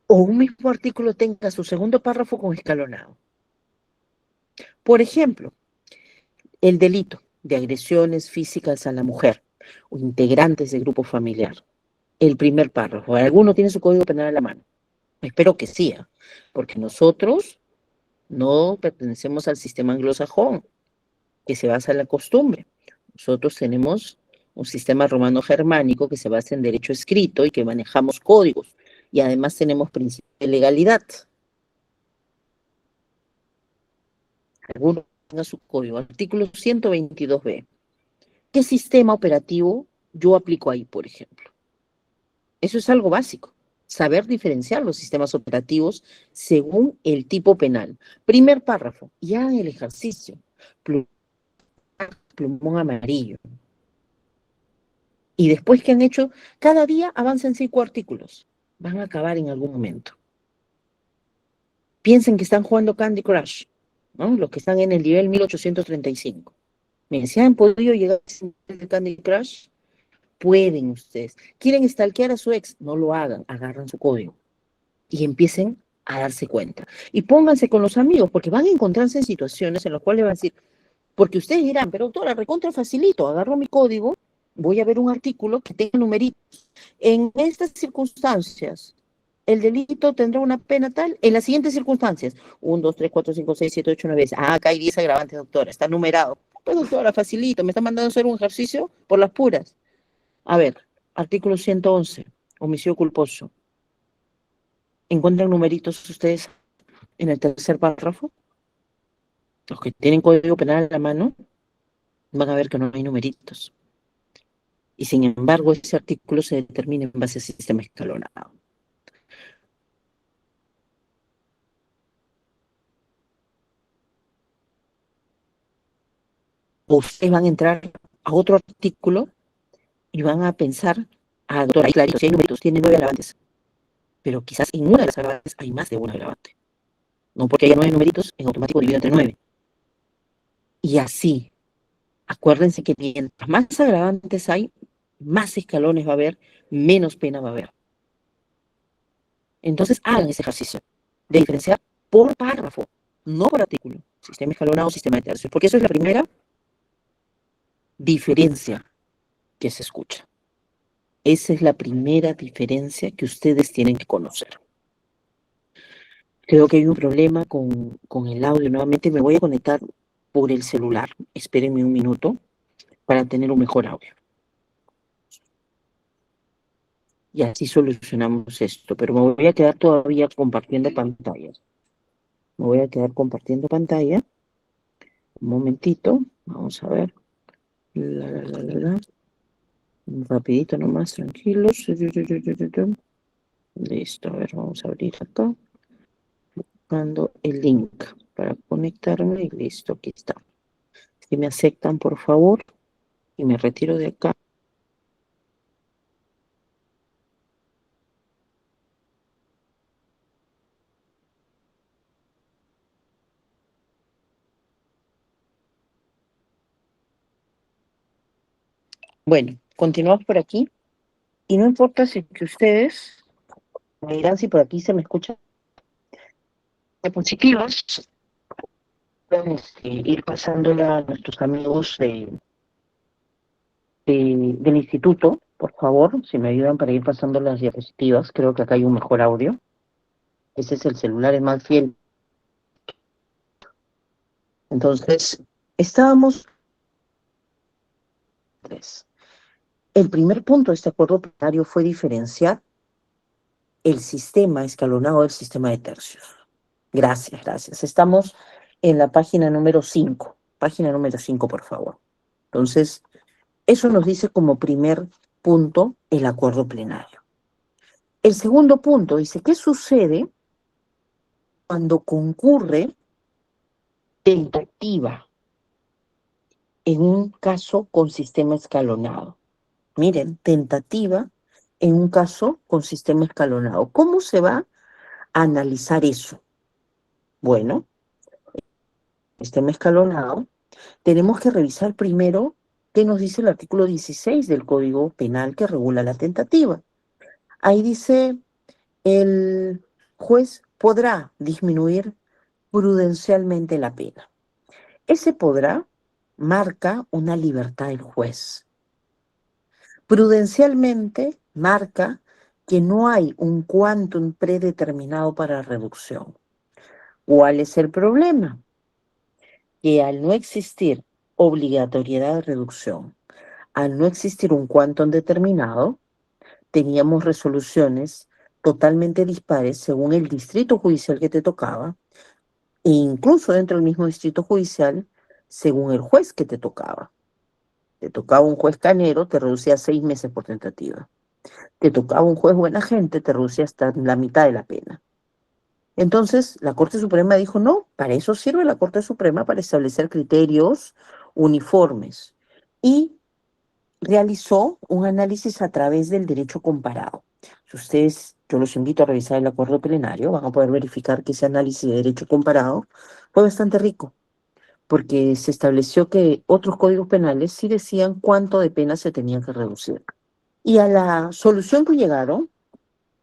o un mismo artículo tenga su segundo párrafo con escalonado. Por ejemplo, el delito de agresiones físicas a la mujer o integrantes de grupo familiar. El primer párrafo. ¿Alguno tiene su código penal a la mano? Espero que sí, porque nosotros no pertenecemos al sistema anglosajón, que se basa en la costumbre. Nosotros tenemos un sistema romano-germánico que se basa en derecho escrito y que manejamos códigos. Y además tenemos principios de legalidad. Alguno tenga su código. Artículo 122b. ¿Qué sistema operativo yo aplico ahí, por ejemplo? Eso es algo básico. Saber diferenciar los sistemas operativos según el tipo penal. Primer párrafo. Y hagan el ejercicio. Plumón amarillo. Y después que han hecho, cada día avanzan 5 artículos. van a acabar en algún momento. Piensen que están jugando Candy Crush, ¿no? Los que están en el nivel 1835. Miren, si han podido llegar a ese nivel de Candy Crush, pueden ustedes. ¿Quieren stalkear a su ex? No lo hagan, agarran su código y empiecen a darse cuenta. Y pónganse con los amigos, porque van a encontrarse en situaciones en las cuales van a decir, porque ustedes dirán, pero doctora, recontra facilito, agarro mi código, voy a ver un artículo que tenga numeritos. En estas circunstancias, el delito tendrá una pena tal, en las siguientes circunstancias, 1, 2, 3, 4, 5, 6, 7, 8, 9 veces. Ah, acá hay 10 agravantes, doctora, está numerado. Pues doctora, facilito, me está mandando a hacer un ejercicio por las puras. A ver, artículo 111, homicidio culposo. ¿Encuentran numeritos ustedes en el tercer párrafo? Los que tienen código penal a la mano van a ver que no hay numeritos. Y sin embargo, ese artículo se determina en base al sistema escalonado. Ustedes van a entrar a otro artículo y van a pensar, ah, doctora, ahí clarito, si hay numeritos, tiene 9 agravantes. Pero quizás en una de las agravantes hay más de un agravante. No porque haya 9 numeritos, en automático dividido entre 9. Y así, acuérdense que mientras más agravantes hay, más escalones va a haber, menos pena va a haber. Entonces hagan ese ejercicio de diferenciar por párrafo, no por artículo. Sistema escalonado, sistema de tercios. Porque eso es la primera diferencia que se escucha. Esa es la primera diferencia que ustedes tienen que conocer. Creo que hay un problema con el audio. Nuevamente me voy a conectar por el celular. Espérenme un minuto para tener un mejor audio. Y así solucionamos esto. Pero me voy a quedar todavía compartiendo pantalla. Me voy a quedar compartiendo pantalla. Un momentito. Vamos a ver. Rapidito nomás, tranquilos. Listo, a ver, vamos a abrir acá. Buscando el link para conectarme y listo, aquí está. Si me aceptan, por favor, y me retiro de acá. Bueno, continuamos por aquí. Y no importa si que ustedes me dirán si por aquí se me escucha diapositivas. Pueden ir pasándola a nuestros amigos del instituto, por favor, si me ayudan para ir pasando las diapositivas. Creo que acá hay un mejor audio. Ese es el celular, es más fiel. Entonces, estábamos... El primer punto de este acuerdo plenario fue diferenciar el sistema escalonado del sistema de tercios. Gracias, gracias. Estamos en la página número 5. Página número 5, por favor. Entonces, eso nos dice como primer punto el acuerdo plenario. El segundo punto dice, ¿qué sucede cuando concurre tentativa en un caso con sistema escalonado? Miren, tentativa en un caso con sistema escalonado. ¿Cómo se va a analizar eso? Bueno, sistema escalonado, tenemos que revisar primero qué nos dice el artículo 16 del Código Penal que regula la tentativa. Ahí dice, el juez podrá disminuir prudencialmente la pena. Ese podrá marca una libertad del juez. Prudencialmente marca que no hay un quantum predeterminado para reducción. ¿Cuál es el problema? Que al no existir obligatoriedad de reducción, al no existir un quantum determinado, teníamos resoluciones totalmente dispares según el distrito judicial que te tocaba, e incluso dentro del mismo distrito judicial, según el juez que te tocaba. Te tocaba un juez canero, te reducía 6 meses por tentativa. Te tocaba un juez buena gente, te reducía hasta la mitad de la pena. Entonces, la Corte Suprema dijo, no, para eso sirve la Corte Suprema, para establecer criterios uniformes. Y realizó un análisis a través del derecho comparado. Si ustedes yo los invito a revisar el acuerdo plenario, van a poder verificar que ese análisis de derecho comparado fue bastante rico, porque se estableció que otros códigos penales sí decían cuánto de pena se tenía que reducir. Y a la solución que llegaron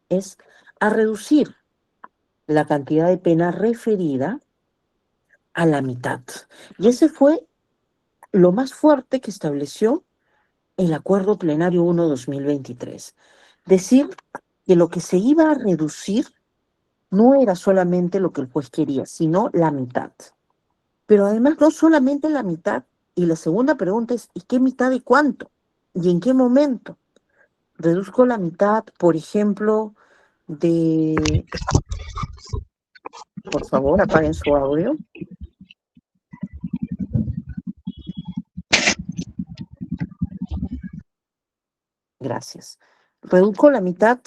es a reducir la cantidad de pena referida a la mitad. Y ese fue lo más fuerte que estableció el Acuerdo Plenario 1/2023. Decir que lo que se iba a reducir no era solamente lo que el juez quería, sino la mitad. Pero además no solamente la mitad. Y la segunda pregunta es, ¿y qué mitad y cuánto? ¿Y en qué momento? Reduzco la mitad, por ejemplo, de... Por favor, apaguen su audio. Gracias. Reduzco la mitad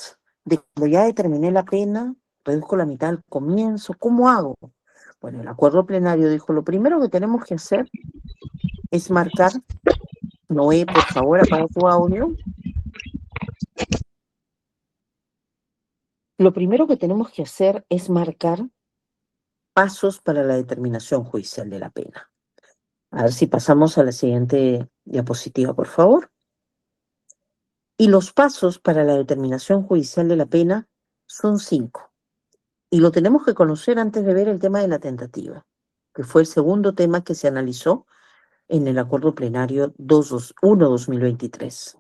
de cuando ya determiné la pena, reduzco la mitad al comienzo. ¿Cómo hago? Bueno, el acuerdo plenario dijo, lo primero que tenemos que hacer es marcar, Noé, por favor, apaga tu audio. Lo primero que tenemos que hacer es marcar pasos para la determinación judicial de la pena. A ver si pasamos a la siguiente diapositiva, por favor. Y los pasos para la determinación judicial de la pena son 5. Y lo tenemos que conocer antes de ver el tema de la tentativa, que fue el segundo tema que se analizó en el acuerdo plenario 1/2023.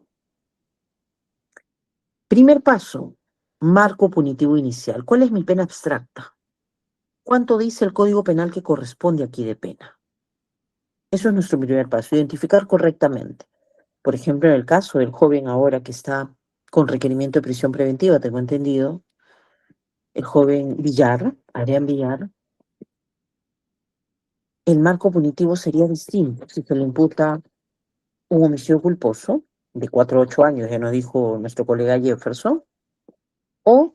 Primer paso, marco punitivo inicial. ¿Cuál es mi pena abstracta? ¿Cuánto dice el Código Penal que corresponde aquí de pena? Eso es nuestro primer paso, identificar correctamente. Por ejemplo, en el caso del joven ahora que está con requerimiento de prisión preventiva, tengo entendido, el joven Villar, Adrián Villar, el marco punitivo sería distinto si se le imputa un homicidio culposo de 4 a 8 años, ya nos dijo nuestro colega Jefferson, o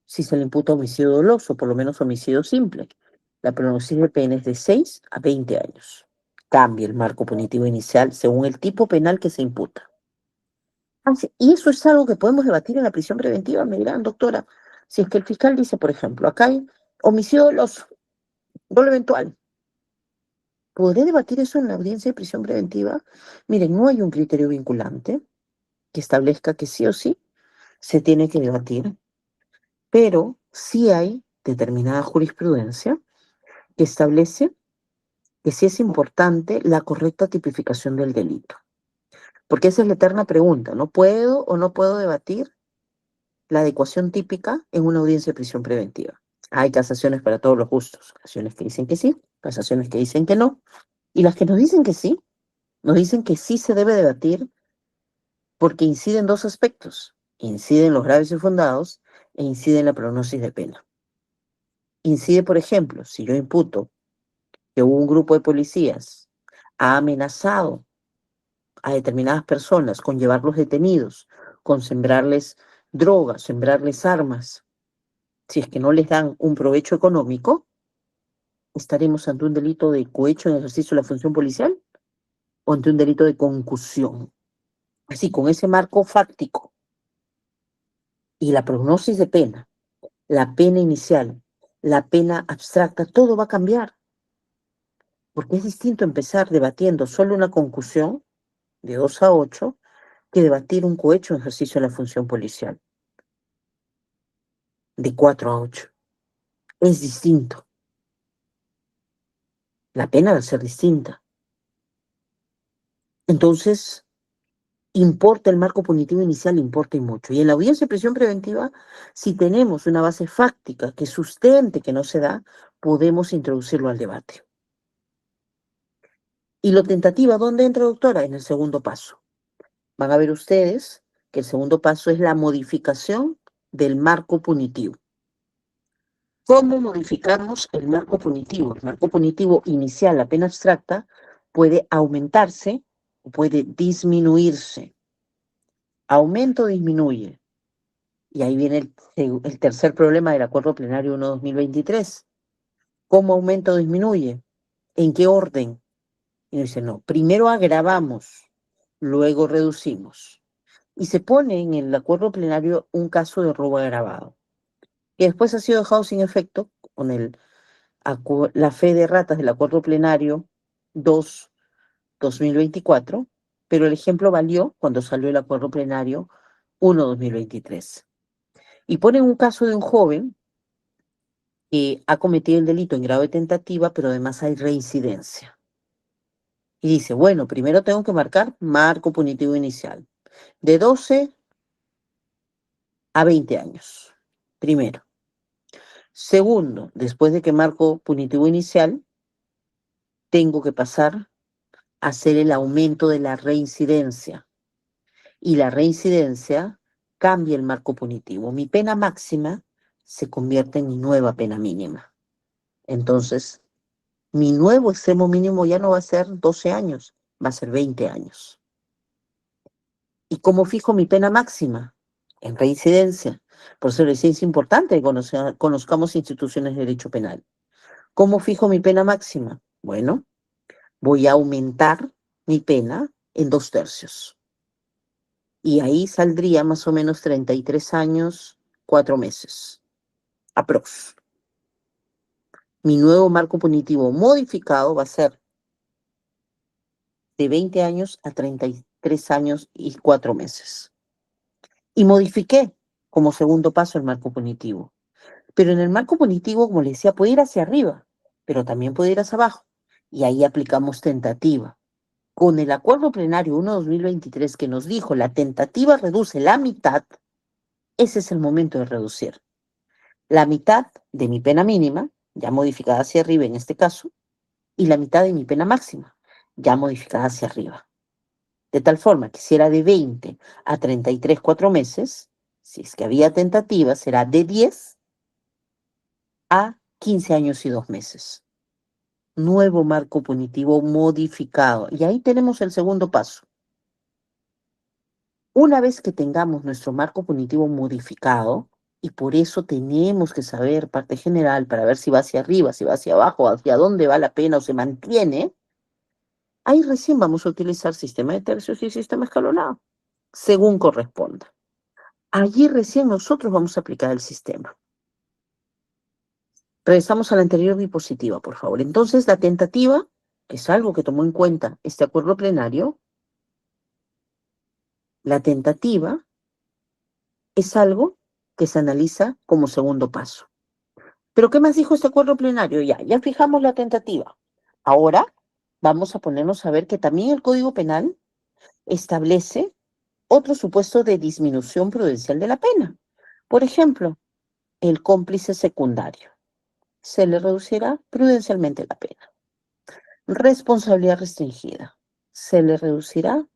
si se le imputa homicidio doloso, por lo menos homicidio simple. La pronóstica de pena es de 6 a 20 años. Cambia el marco punitivo inicial según el tipo penal que se imputa. Y eso es algo que podemos debatir en la prisión preventiva. Me dirán, doctora, si es que el fiscal dice, por ejemplo, acá hay homicidio doloso, dolo eventual. ¿Podré debatir eso en la audiencia de prisión preventiva? Miren, no hay un criterio vinculante que establezca que sí o sí se tiene que debatir, pero sí hay determinada jurisprudencia que establece que sí es importante la correcta tipificación del delito. Porque esa es la eterna pregunta, ¿no puedo o no puedo debatir la adecuación típica en una audiencia de prisión preventiva? Hay casaciones para todos los gustos, casaciones que dicen que sí, casaciones que dicen que no, y las que nos dicen que sí, nos dicen que sí se debe debatir porque incide en dos aspectos, incide en los graves y fundados e incide en la prognosis de pena. Incide, por ejemplo, si yo imputo que un grupo de policías ha amenazado a determinadas personas con llevarlos detenidos, con sembrarles drogas, sembrarles armas, si es que no les dan un provecho económico, estaremos ante un delito de cohecho en ejercicio de la función policial o ante un delito de concusión. Así, con ese marco fáctico y la prognosis de pena, la pena inicial, la pena abstracta, todo va a cambiar. Porque es distinto empezar debatiendo solo una concusión de 2 a 8 que debatir un cohecho en ejercicio de la función policial de 4 a 8. Es distinto. La pena va a ser distinta. Entonces, importa el marco punitivo inicial, importa y mucho. Y en la audiencia de prisión preventiva, si tenemos una base fáctica que sustente que no se da, podemos introducirlo al debate. Y lo tentativa, ¿dónde entra, doctora? En el segundo paso. Van a ver ustedes que el segundo paso es la modificación del marco punitivo. ¿Cómo modificamos el marco punitivo? El marco punitivo inicial, la pena abstracta, puede aumentarse o puede disminuirse. Aumento o disminuye. Y ahí viene el tercer problema del Acuerdo Plenario 1/2023. ¿Cómo aumenta o disminuye? ¿En qué orden? Y dice, no, primero agravamos, luego reducimos. y se pone en el acuerdo plenario un caso de robo agravado, que después ha sido dejado sin efecto con la fe de ratas del acuerdo plenario 2/2024, pero el ejemplo valió cuando salió el acuerdo plenario 1/2023. Y ponen un caso de un joven que ha cometido el delito en grado de tentativa, pero además hay reincidencia. Y dice, bueno, primero tengo que marcar marco punitivo inicial, de 12 a 20 años, primero. Segundo, después de que marco punitivo inicial, tengo que pasar a hacer el aumento de la reincidencia. Y la reincidencia cambia el marco punitivo. Mi pena máxima se convierte en mi nueva pena mínima. Entonces, mi nuevo extremo mínimo ya no va a ser 12 años, va a ser 20 años. ¿Y cómo fijo mi pena máxima? En reincidencia. Por eso es importante que conozcamos instituciones de derecho penal. ¿Cómo fijo mi pena máxima? Bueno, voy a aumentar mi pena en 2/3. Y ahí saldría más o menos 33 años, 4 meses. Aprox. Mi nuevo marco punitivo modificado va a ser de 20 años a 33 años y 4 meses. Y modifiqué como segundo paso el marco punitivo. Pero en el marco punitivo, como les decía, puede ir hacia arriba, pero también puede ir hacia abajo. Y ahí aplicamos tentativa. Con el acuerdo plenario 1/2023 que nos dijo la tentativa reduce la mitad, ese es el momento de reducir. La mitad de mi pena mínima, ya modificada hacia arriba en este caso, y la mitad de mi pena máxima, ya modificada hacia arriba. De tal forma que si era de 20 a 33, 4 meses, si es que había tentativa, será de 10 a 15 años y 2 meses. Nuevo marco punitivo modificado. Y ahí tenemos el segundo paso. Una vez que tengamos nuestro marco punitivo modificado, y por eso tenemos que saber parte general para ver si va hacia arriba, si va hacia abajo, hacia dónde va la pena o se mantiene, ahí recién vamos a utilizar sistema de tercios y sistema escalonado, según corresponda. Allí recién nosotros vamos a aplicar el sistema. Regresamos a la anterior diapositiva, por favor. Entonces, la tentativa, que es algo que tomó en cuenta este acuerdo plenario, la tentativa es algo que se analiza como segundo paso. ¿Pero qué más dijo este acuerdo plenario? Ya fijamos la tentativa. Ahora vamos a ponernos a ver que también el Código Penal establece otro supuesto de disminución prudencial de la pena. Por ejemplo, el cómplice secundario. Se le reducirá prudencialmente la pena. Responsabilidad restringida. Se le reducirá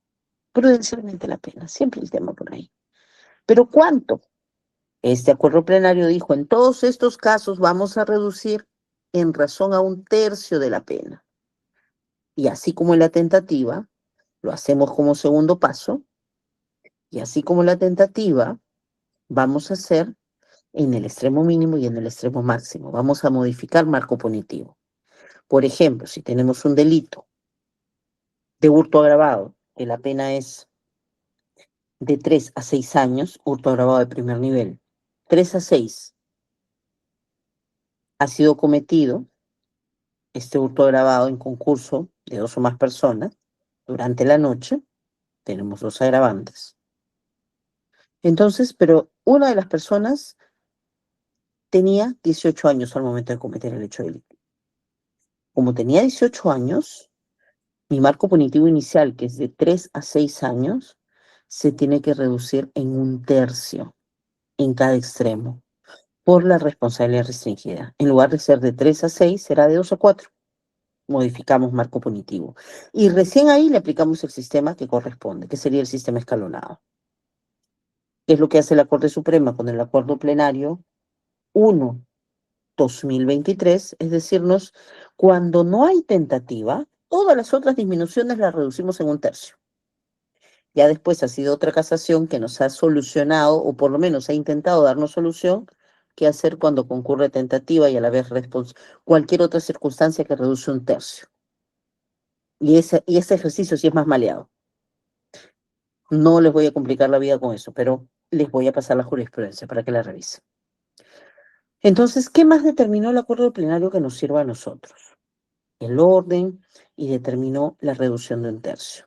prudencialmente la pena. Siempre el tema por ahí. ¿Pero cuánto? Este acuerdo plenario dijo, en todos estos casos vamos a reducir en razón a 1/3 de la pena. Y así como en la tentativa, lo hacemos como segundo paso, y así como la tentativa, vamos a hacer en el extremo mínimo y en el extremo máximo. Vamos a modificar marco punitivo. Por ejemplo, si tenemos un delito de hurto agravado, que la pena es de 3 a 6 años, hurto agravado de primer nivel, 3 a 6 ha sido cometido este hurto agravado en concurso de 2 o más personas durante la noche, tenemos 2 agravantes. Entonces, pero una de las personas tenía 18 años al momento de cometer el hecho delictivo. Como tenía 18 años, mi marco punitivo inicial, que es de 3 a 6 años, se tiene que reducir en 1/3 en cada extremo por la responsabilidad restringida. En lugar de ser de 3 a 6, será de 2 a 4. Modificamos marco punitivo. Y recién ahí le aplicamos el sistema que corresponde, que sería el sistema escalonado. ¿Qué es lo que hace la Corte Suprema con el acuerdo plenario 1/2023? Es decirnos, cuando no hay tentativa, todas las otras disminuciones las reducimos en 1/3. Ya después ha sido otra casación que nos ha solucionado, o por lo menos ha intentado darnos solución, qué hacer cuando concurre tentativa y a la vez cualquier otra circunstancia que reduce 1/3. Y ese ejercicio sí es más maleado. No les voy a complicar la vida con eso, pero les voy a pasar la jurisprudencia para que la revisen. Entonces, ¿qué más determinó el acuerdo plenario que nos sirva a nosotros? El orden y determinó la reducción de 1/3.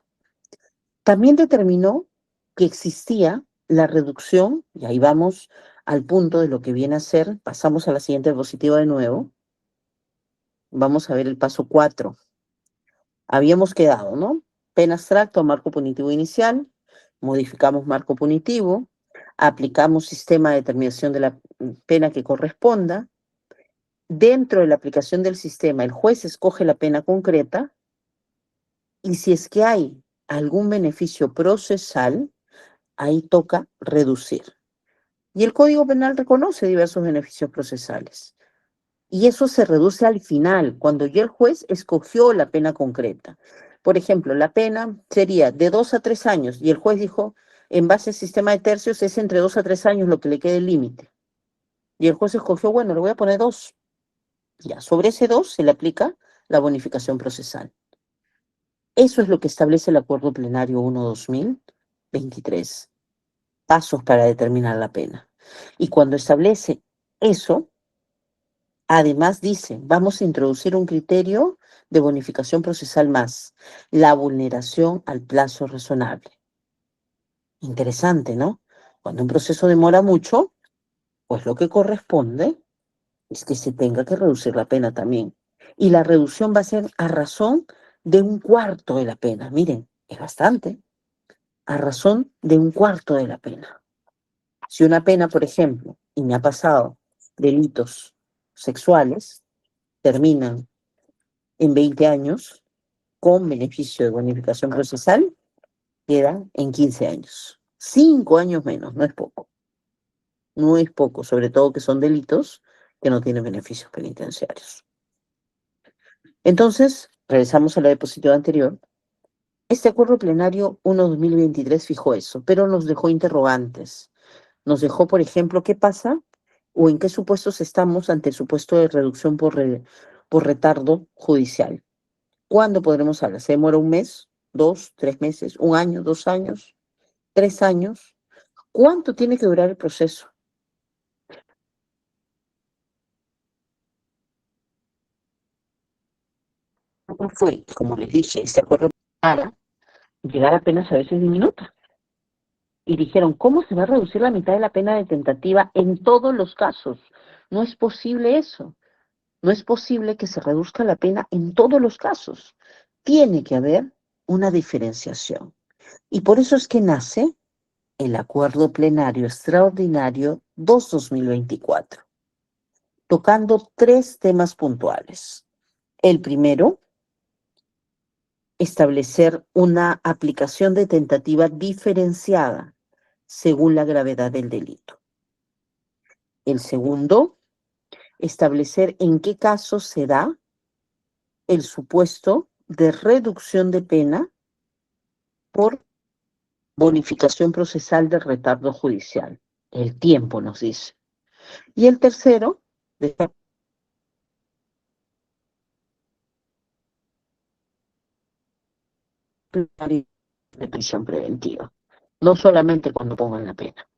También determinó que existía la reducción, y ahí vamos al punto de lo que viene a ser, pasamos a la siguiente diapositiva de nuevo, vamos a ver el paso 4. Habíamos quedado, ¿no? Pena abstracta o marco punitivo inicial, modificamos marco punitivo, aplicamos sistema de determinación de la pena que corresponda. Dentro de la aplicación del sistema, el juez escoge la pena concreta y si es que hay algún beneficio procesal, ahí toca reducir. Y el Código Penal reconoce diversos beneficios procesales. Y eso se reduce al final, cuando ya el juez escogió la pena concreta. Por ejemplo, la pena sería de 2 a 3 años y el juez dijo, en base al sistema de tercios, es entre 2 a 3 años lo que le quede el límite. Y el juez escogió, bueno, le voy a poner 2. Ya, sobre ese 2 se le aplica la bonificación procesal. Eso es lo que establece el Acuerdo Plenario 1/2023. Pasos para determinar la pena. Y cuando establece eso, además dice, vamos a introducir un criterio de bonificación procesal más, la vulneración al plazo razonable. Interesante, ¿no? Cuando un proceso demora mucho, pues lo que corresponde es que se tenga que reducir la pena también. Y la reducción va a ser a razón de 1/4 de la pena. Miren, es bastante. A razón de 1/4 de la pena. Si una pena, por ejemplo, y me ha pasado, delitos sexuales, terminan en 20 años, con beneficio de bonificación procesal, queda en 15 años. 5 años menos, no es poco. No es poco, sobre todo que son delitos que no tienen beneficios penitenciarios. Entonces, regresamos a la diapositiva anterior. Este acuerdo plenario 1/2023 fijó eso, pero nos dejó interrogantes. Nos dejó, por ejemplo, ¿qué pasa o en qué supuestos estamos ante el supuesto de reducción por retardo judicial? ¿Cuándo podremos hablar? ¿Se demora 1 mes, 2, 3 meses, 1 año, 2 años, 3 años? ¿Cuánto tiene que durar el proceso? ¿Cómo fue? Como les dije, este acuerdo para llegar apenas a veces diminuta. Y dijeron, ¿cómo se va a reducir la mitad de la pena de tentativa en todos los casos? No es posible eso. No es posible que se reduzca la pena en todos los casos. Tiene que haber una diferenciación. Y por eso es que nace el Acuerdo Plenario Extraordinario 2/2024, tocando 3 temas puntuales. El primero, establecer una aplicación de tentativa diferenciada según la gravedad del delito. El segundo, establecer en qué casos se da el supuesto de reducción de pena por bonificación procesal del retardo judicial. El tiempo nos dice. Y el tercero, de prisión preventiva. No solamente cuando pongan la pena.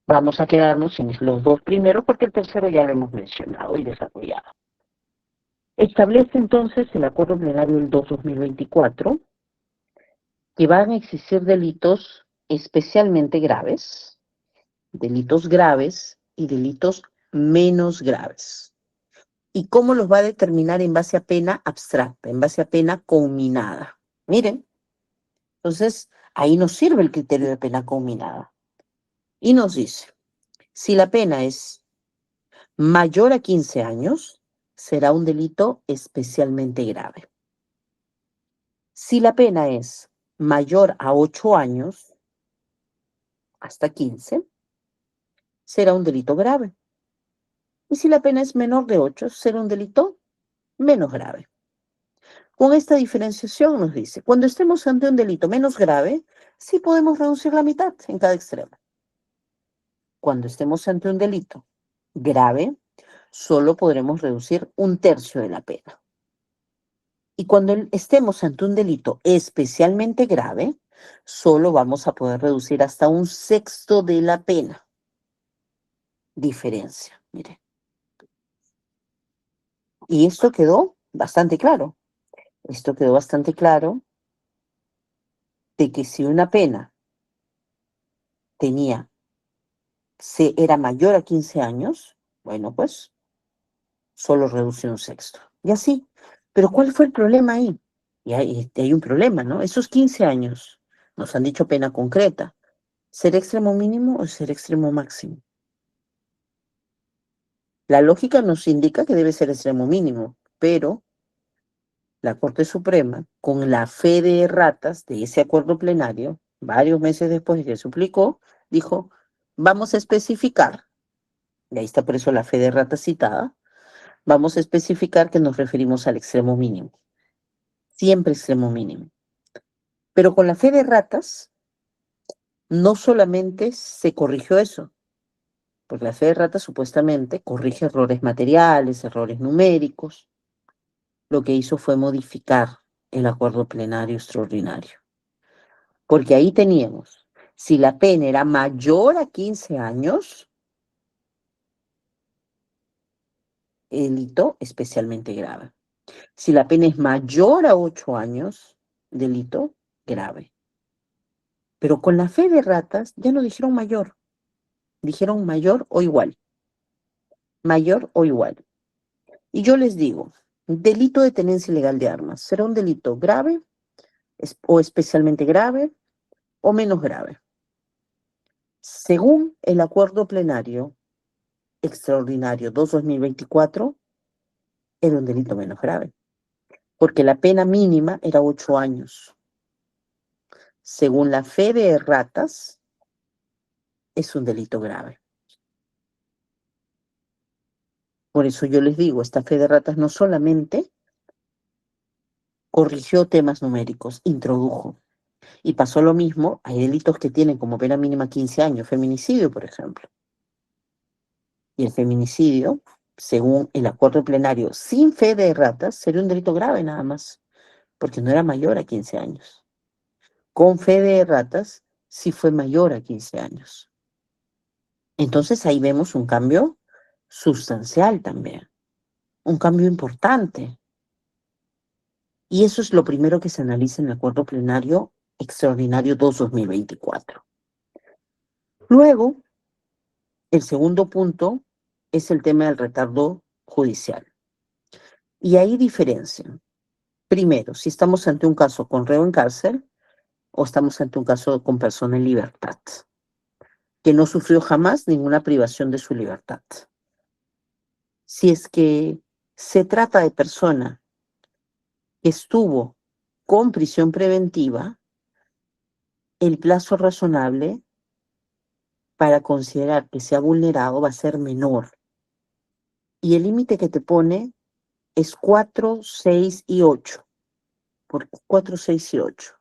Vamos a quedarnos en los 2 primeros porque el tercero ya lo hemos mencionado y desarrollado. Establece entonces el Acuerdo Plenario del 2/2024 que van a existir delitos especialmente graves, delitos graves y delitos menos graves. ¿Y cómo los va a determinar en base a pena abstracta, en base a pena conminada? Miren, entonces ahí nos sirve el criterio de pena conminada. Y nos dice, si la pena es mayor a 15 años, será un delito especialmente grave. Si la pena es mayor a 8 años, hasta 15, será un delito grave. Y si la pena es menor de 8, será un delito menos grave. Con esta diferenciación nos dice, cuando estemos ante un delito menos grave, sí podemos reducir la mitad en cada extremo. Cuando estemos ante un delito grave, solo podremos reducir 1/3 de la pena. Y cuando estemos ante un delito especialmente grave, solo vamos a poder reducir hasta 1/6 de la pena. Diferencia, mire. Y esto quedó bastante claro. Esto quedó bastante claro de que si una pena era mayor a 15 años, bueno, pues solo reduce 1/6. Y así. Pero ¿cuál fue el problema ahí? Y hay un problema, ¿no? Esos 15 años nos han dicho pena concreta. ¿Ser extremo mínimo o ser extremo máximo? La lógica nos indica que debe ser extremo mínimo, pero la Corte Suprema, con la fe de ratas de ese acuerdo plenario, varios meses después de que se publicó, dijo, vamos a especificar, y ahí está por eso la fe de ratas citada, vamos a especificar que nos referimos al extremo mínimo, siempre extremo mínimo. Pero con la fe de ratas, no solamente se corrigió eso, porque la fe de ratas supuestamente corrige errores materiales, errores numéricos. Lo que hizo fue modificar el acuerdo plenario extraordinario. Porque ahí teníamos, si la pena era mayor a 15 años, delito especialmente grave. Si la pena es mayor a 8 años, delito grave. Pero con la fe de ratas ya no dijeron mayor, dijeron mayor o igual. Mayor o igual. Y yo les digo, delito de tenencia ilegal de armas, ¿será un delito grave o especialmente grave o menos grave? Según el acuerdo plenario extraordinario 2/2024, era un delito menos grave, porque la pena mínima era 8 años. Según la fe de ratas, es un delito grave. Por eso yo les digo, esta fe de ratas no solamente corrigió temas numéricos, introdujo. Y pasó lo mismo, hay delitos que tienen como pena mínima 15 años, feminicidio, por ejemplo. Y el feminicidio, según el acuerdo plenario, sin fe de ratas, sería un delito grave nada más, porque no era mayor a 15 años. Con fe de ratas, sí fue mayor a 15 años. Entonces ahí vemos un cambio sustancial también, un cambio importante. Y eso es lo primero que se analiza en el acuerdo plenario extraordinario 2/2024. Luego, el segundo punto es el tema del retardo judicial. Y ahí diferencian. Primero, si estamos ante un caso con reo en cárcel o estamos ante un caso con persona en libertad, que no sufrió jamás ninguna privación de su libertad. Si es que se trata de persona que estuvo con prisión preventiva, el plazo razonable para considerar que se ha vulnerado va a ser menor. Y el límite que te pone es 4, 6 y 8. ¿Por qué 4, 6 y 8?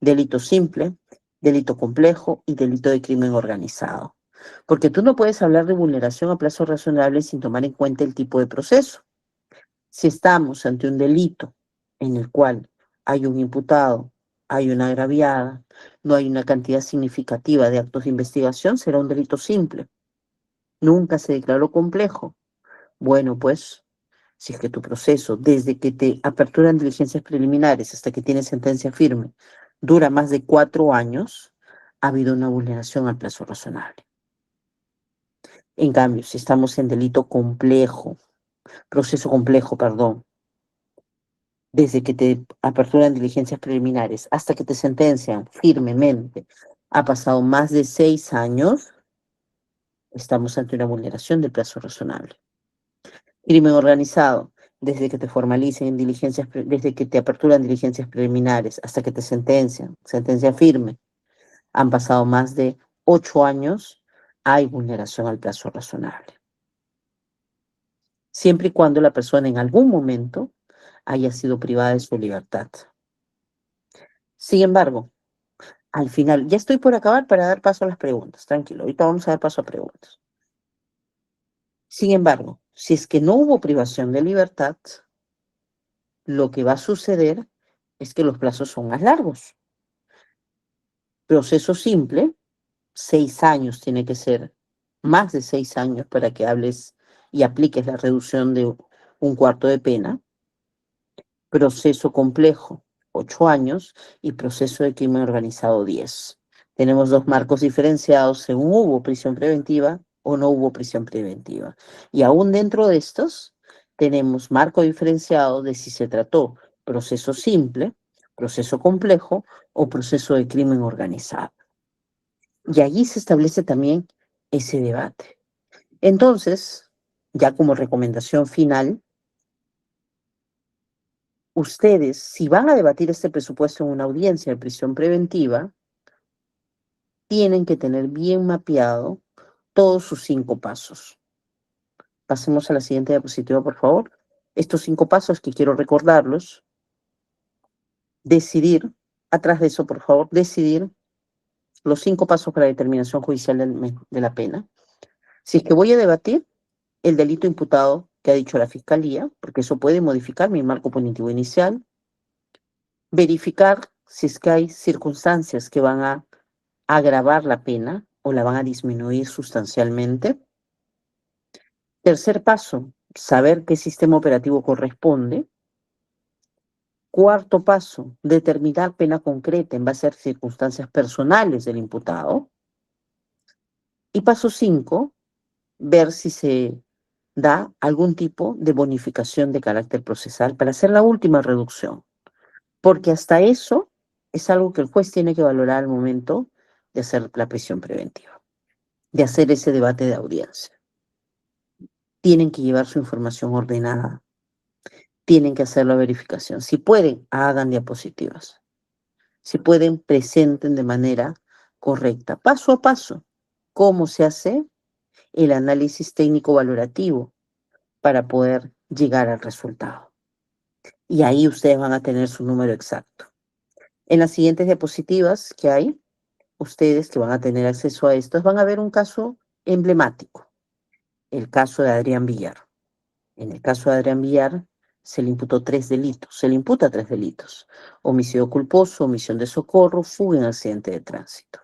Delito simple, delito complejo y delito de crimen organizado. Porque tú no puedes hablar de vulneración a plazo razonable sin tomar en cuenta el tipo de proceso. Si estamos ante un delito en el cual hay un imputado, hay una agraviada, no hay una cantidad significativa de actos de investigación, será un delito simple. Nunca se declaró complejo. Bueno, pues, si es que tu proceso, desde que te aperturan diligencias preliminares hasta que tienes sentencia firme, dura más de 4 años, ha habido una vulneración al plazo razonable. En cambio, si estamos en delito complejo, proceso complejo, perdón, desde que te aperturan diligencias preliminares hasta que te sentencian firmemente, ha pasado más de 6 años, estamos ante una vulneración del plazo razonable. Crimen organizado, desde que te formalicen en diligencias, desde que te aperturan diligencias preliminares hasta que te sentencian, sentencia firme, han pasado más de 8 años, hay vulneración al plazo razonable. Siempre y cuando la persona en algún momento haya sido privada de su libertad. Sin embargo, al final, ya estoy por acabar para dar paso a las preguntas, tranquilo, ahorita vamos a dar paso a preguntas. Sin embargo, si es que no hubo privación de libertad, lo que va a suceder es que los plazos son más largos. Proceso simple, 6 años tiene que ser, más de 6 años para que hables y apliques la reducción de 1/4 de pena. Proceso complejo, 8 años, y proceso de crimen organizado, 10. Tenemos 2 marcos diferenciados según hubo prisión preventiva o no hubo prisión preventiva. Y aún dentro de estos, tenemos marco diferenciado de si se trató proceso simple, proceso complejo o proceso de crimen organizado. Y allí se establece también ese debate. Entonces, ya como recomendación final, ustedes, si van a debatir este presupuesto en una audiencia de prisión preventiva, tienen que tener bien mapeado todos sus 5 pasos. Pasemos a la siguiente diapositiva, por favor. Estos 5 pasos que quiero recordarlos. Decidir, atrás de eso, por favor, decidir los 5 pasos para la determinación judicial de la pena. Si es que voy a debatir el delito imputado que ha dicho la Fiscalía, porque eso puede modificar mi marco punitivo inicial. Verificar si es que hay circunstancias que van a agravar la pena o la van a disminuir sustancialmente. Tercer paso, saber qué sistema operativo corresponde. Cuarto paso, determinar pena concreta en base a circunstancias personales del imputado. Y paso 5, ver si se da algún tipo de bonificación de carácter procesal para hacer la última reducción. Porque hasta eso es algo que el juez tiene que valorar al momento de hacer la prisión preventiva, de hacer ese debate de audiencia. Tienen que llevar su información ordenada, tienen que hacer la verificación. Si pueden, hagan diapositivas. Si pueden, presenten de manera correcta, paso a paso, cómo se hace el análisis técnico valorativo para poder llegar al resultado. Y ahí ustedes van a tener su número exacto. En las siguientes diapositivas que hay, ustedes que van a tener acceso a estos van a ver un caso emblemático, el caso de Adrián Villar. En el caso de Adrián Villar se le imputó 3 delitos, se le imputa 3 delitos: homicidio culposo, omisión de socorro, fuga en accidente de tránsito.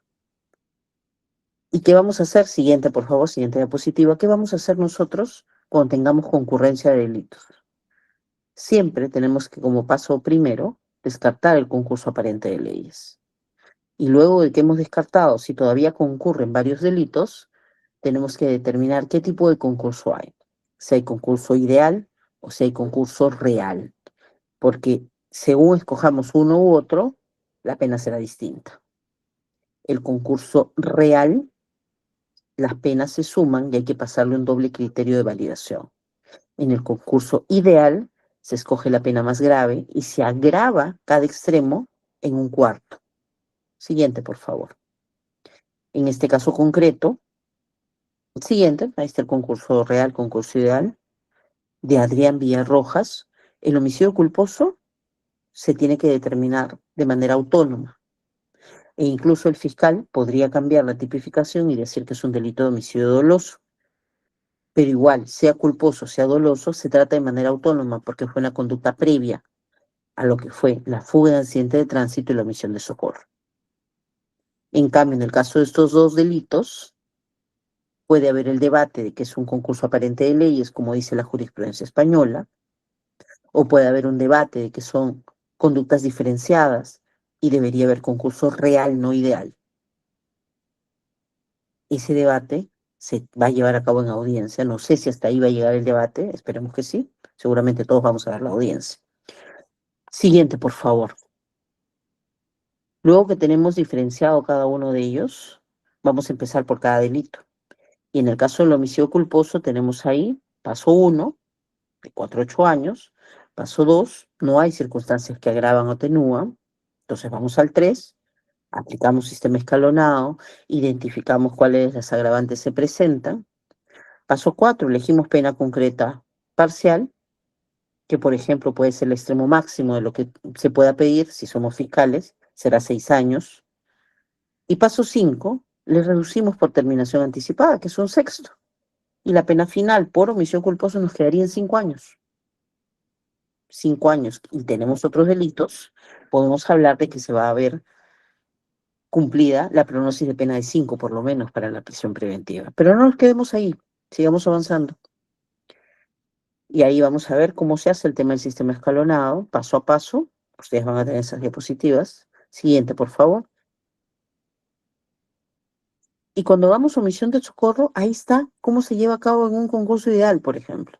¿Y qué vamos a hacer? Siguiente, por favor, siguiente diapositiva. ¿Qué vamos a hacer nosotros cuando tengamos concurrencia de delitos? Siempre tenemos que, como paso primero, descartar el concurso aparente de leyes. Y luego de que hemos descartado si todavía concurren varios delitos, tenemos que determinar qué tipo de concurso hay. Si hay concurso ideal o si hay concurso real. Porque según escojamos uno u otro, la pena será distinta. El concurso real, las penas se suman y hay que pasarle un doble criterio de validación. En el concurso ideal, se escoge la pena más grave y se agrava cada extremo en 1/4. Siguiente, por favor. En este caso concreto, siguiente, ahí está el concurso real, concurso ideal, de Adrián Villarrojas. El homicidio culposo se tiene que determinar de manera autónoma. E incluso el fiscal podría cambiar la tipificación y decir que es un delito de homicidio doloso. Pero igual, sea culposo, sea doloso, se trata de manera autónoma porque fue una conducta previa a lo que fue la fuga de accidente de tránsito y la omisión de socorro. En cambio, en el caso de estos 2 delitos, puede haber el debate de que es un concurso aparente de leyes, como dice la jurisprudencia española, o puede haber un debate de que son conductas diferenciadas y debería haber concurso real, no ideal. Ese debate se va a llevar a cabo en audiencia. No sé si hasta ahí va a llegar el debate, esperemos que sí. Seguramente todos vamos a dar la audiencia. Siguiente, por favor. Luego que tenemos diferenciado cada uno de ellos, vamos a empezar por cada delito. Y en el caso del homicidio culposo tenemos ahí paso 1, de 4 a 8 años. Paso 2, no hay circunstancias que agravan o atenúan. Entonces vamos al 3, aplicamos sistema escalonado, identificamos cuáles las agravantes se presentan. Paso 4, elegimos pena concreta parcial, que por ejemplo puede ser el extremo máximo de lo que se pueda pedir si somos fiscales, será 6 años. Y paso 5, le reducimos por terminación anticipada, que es 1/6. Y la pena final por omisión culposa nos quedaría en 5 años. 5 años. Y tenemos otros delitos, podemos hablar de que se va a ver cumplida la prognosis de pena de 5 por lo menos para la prisión preventiva. Pero no nos quedemos ahí, sigamos avanzando. Y ahí vamos a ver cómo se hace el tema del sistema escalonado, paso a paso. Ustedes van a tener esas diapositivas. Siguiente, por favor. Y cuando damos omisión de socorro, ahí está cómo se lleva a cabo en un concurso ideal, por ejemplo.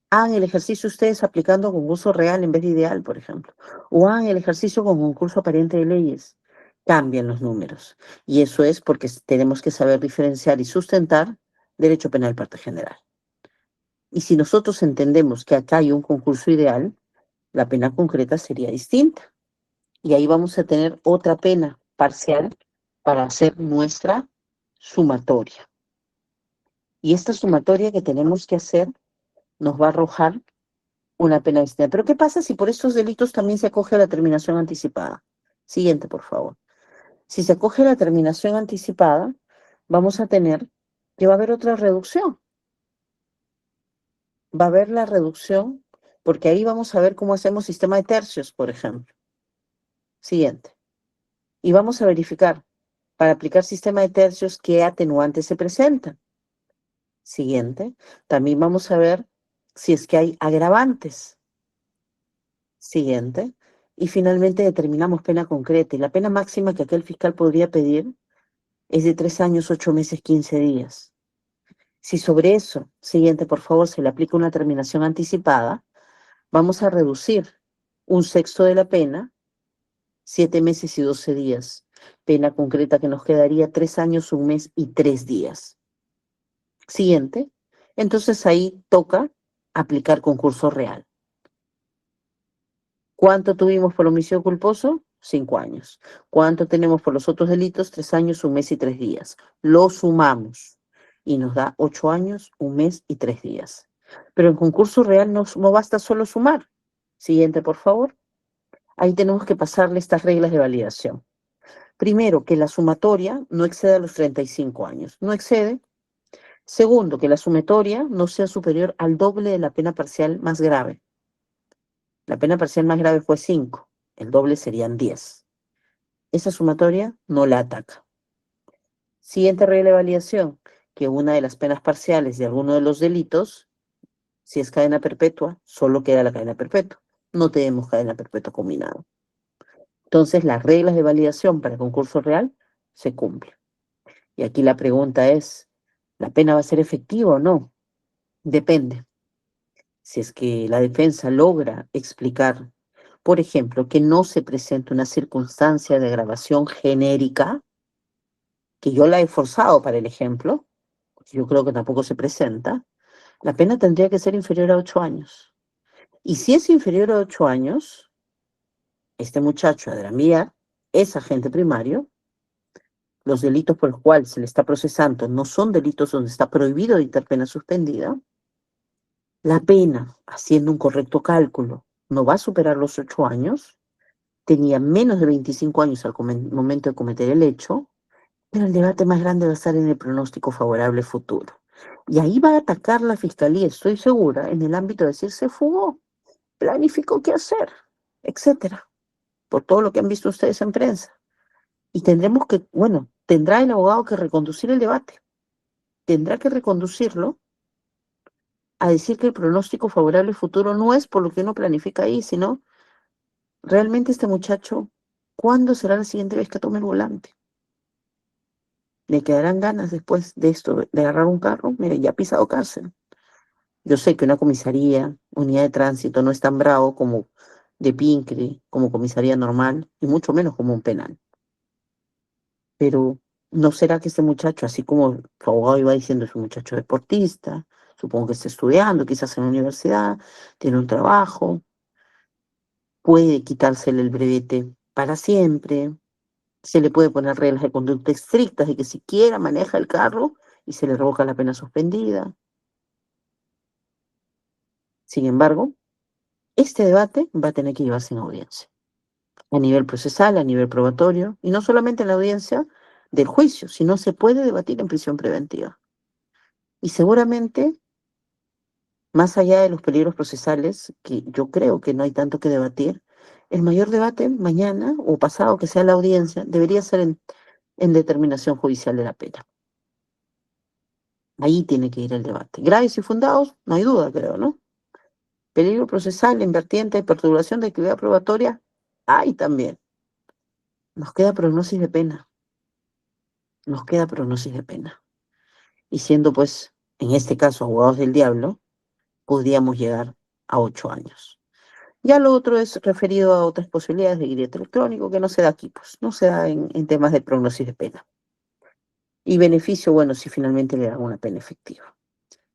Hagan el ejercicio ustedes aplicando concurso real en vez de ideal, por ejemplo. O hagan el ejercicio con concurso aparente de leyes. Cambian los números. Y eso es porque tenemos que saber diferenciar y sustentar derecho penal parte general. Y si nosotros entendemos que acá hay un concurso ideal, la pena concreta sería distinta. Y ahí vamos a tener otra pena parcial para hacer nuestra sumatoria. Y esta sumatoria que tenemos que hacer nos va a arrojar una pena distinta. Pero ¿qué pasa si por estos delitos también se acoge a la terminación anticipada? Siguiente, por favor. Si se acoge a la terminación anticipada, vamos a tener que va a haber otra reducción. Va a haber la reducción, porque ahí vamos a ver cómo hacemos sistema de tercios, por ejemplo. Siguiente. Y vamos a verificar, para aplicar sistema de tercios, qué atenuantes se presentan. Siguiente. También vamos a ver si es que hay agravantes. Siguiente. Y finalmente determinamos pena concreta. Y la pena máxima que aquel fiscal podría pedir es de 3 años, 8 meses, 15 días. Si sobre eso, siguiente, por favor, se le aplica una terminación anticipada, vamos a reducir 1/6 de la pena, 7 meses y 12 días. Pena concreta que nos quedaría 3 años, 1 mes y 3 días. Siguiente. Entonces ahí toca aplicar concurso real. ¿Cuánto tuvimos por homicidio culposo? 5 años. ¿Cuánto tenemos por los otros delitos? 3 años, 1 mes y 3 días. Lo sumamos y nos da 8 años, 1 mes y 3 días. Pero en concurso real no basta solo sumar. Siguiente, por favor. Ahí tenemos que pasarle estas reglas de validación. Primero, que la sumatoria no exceda los 35 años. No excede. Segundo, que la sumatoria no sea superior al doble de la pena parcial más grave. La pena parcial más grave fue 5, el doble serían 10. Esa sumatoria no la ataca. Siguiente regla de validación, que una de las penas parciales de alguno de los delitos, si es cadena perpetua, solo queda la cadena perpetua. No tenemos cadena perpetua combinada. Entonces, las reglas de validación para concurso real se cumplen. Y aquí la pregunta es, ¿la pena va a ser efectiva o no? Depende. Si es que la defensa logra explicar, por ejemplo, que no se presenta una circunstancia de agravación genérica, que yo la he forzado para el ejemplo, yo creo que tampoco se presenta, la pena tendría que ser inferior a 8 años. Y si es inferior a 8 años, este muchacho, Adrián Villar, es agente primario, los delitos por los cuales se le está procesando no son delitos donde está prohibido dictar pena suspendida, la pena, haciendo un correcto cálculo, no va a superar los 8 años, tenía menos de 25 años al momento de cometer el hecho, pero el debate más grande va a estar en el pronóstico favorable futuro. Y ahí va a atacar la fiscalía, estoy segura, en el ámbito de decir se fugó, planificó qué hacer, etcétera, por todo lo que han visto ustedes en prensa. Y tendremos que, bueno, tendrá el abogado que reconducir el debate, tendrá que reconducirlo a decir que el pronóstico favorable futuro no es por lo que uno planifica ahí, sino realmente este muchacho, ¿cuándo será la siguiente vez que tome el volante? ¿Le quedarán ganas después de esto, de agarrar un carro? Mire, ya ha pisado cárcel. Yo sé que una comisaría, unidad de tránsito, no es tan bravo como de Pincre, como comisaría normal, y mucho menos como un penal. Pero, ¿no será que este muchacho, así como su abogado iba diciendo, es un muchacho deportista, supongo que está estudiando, quizás en la universidad, tiene un trabajo, puede quitársele el brevete para siempre, se le puede poner reglas de conducta estrictas de que siquiera maneja el carro y se le revoca la pena suspendida? Sin embargo, este debate va a tener que llevarse en audiencia, a nivel procesal, a nivel probatorio, y no solamente en la audiencia del juicio, sino se puede debatir en prisión preventiva. Y seguramente, más allá de los peligros procesales, que yo creo que no hay tanto que debatir, El mayor debate mañana o pasado que sea la audiencia debería ser en determinación judicial de la pena. Ahí tiene que ir el debate. Graves y fundados, no hay duda, creo, ¿no? Peligro procesal, invertiente, perturbación de actividad probatoria, hay también. Nos queda prognosis de pena. Nos queda prognosis de pena. Y siendo, pues, en este caso, abogados del diablo, podríamos llegar a 8 años. Ya lo otro es referido a otras posibilidades de grito electrónico que no se da aquí, pues, no se da en temas de prognosis de pena. Y beneficio, bueno, si finalmente le dan una pena efectiva.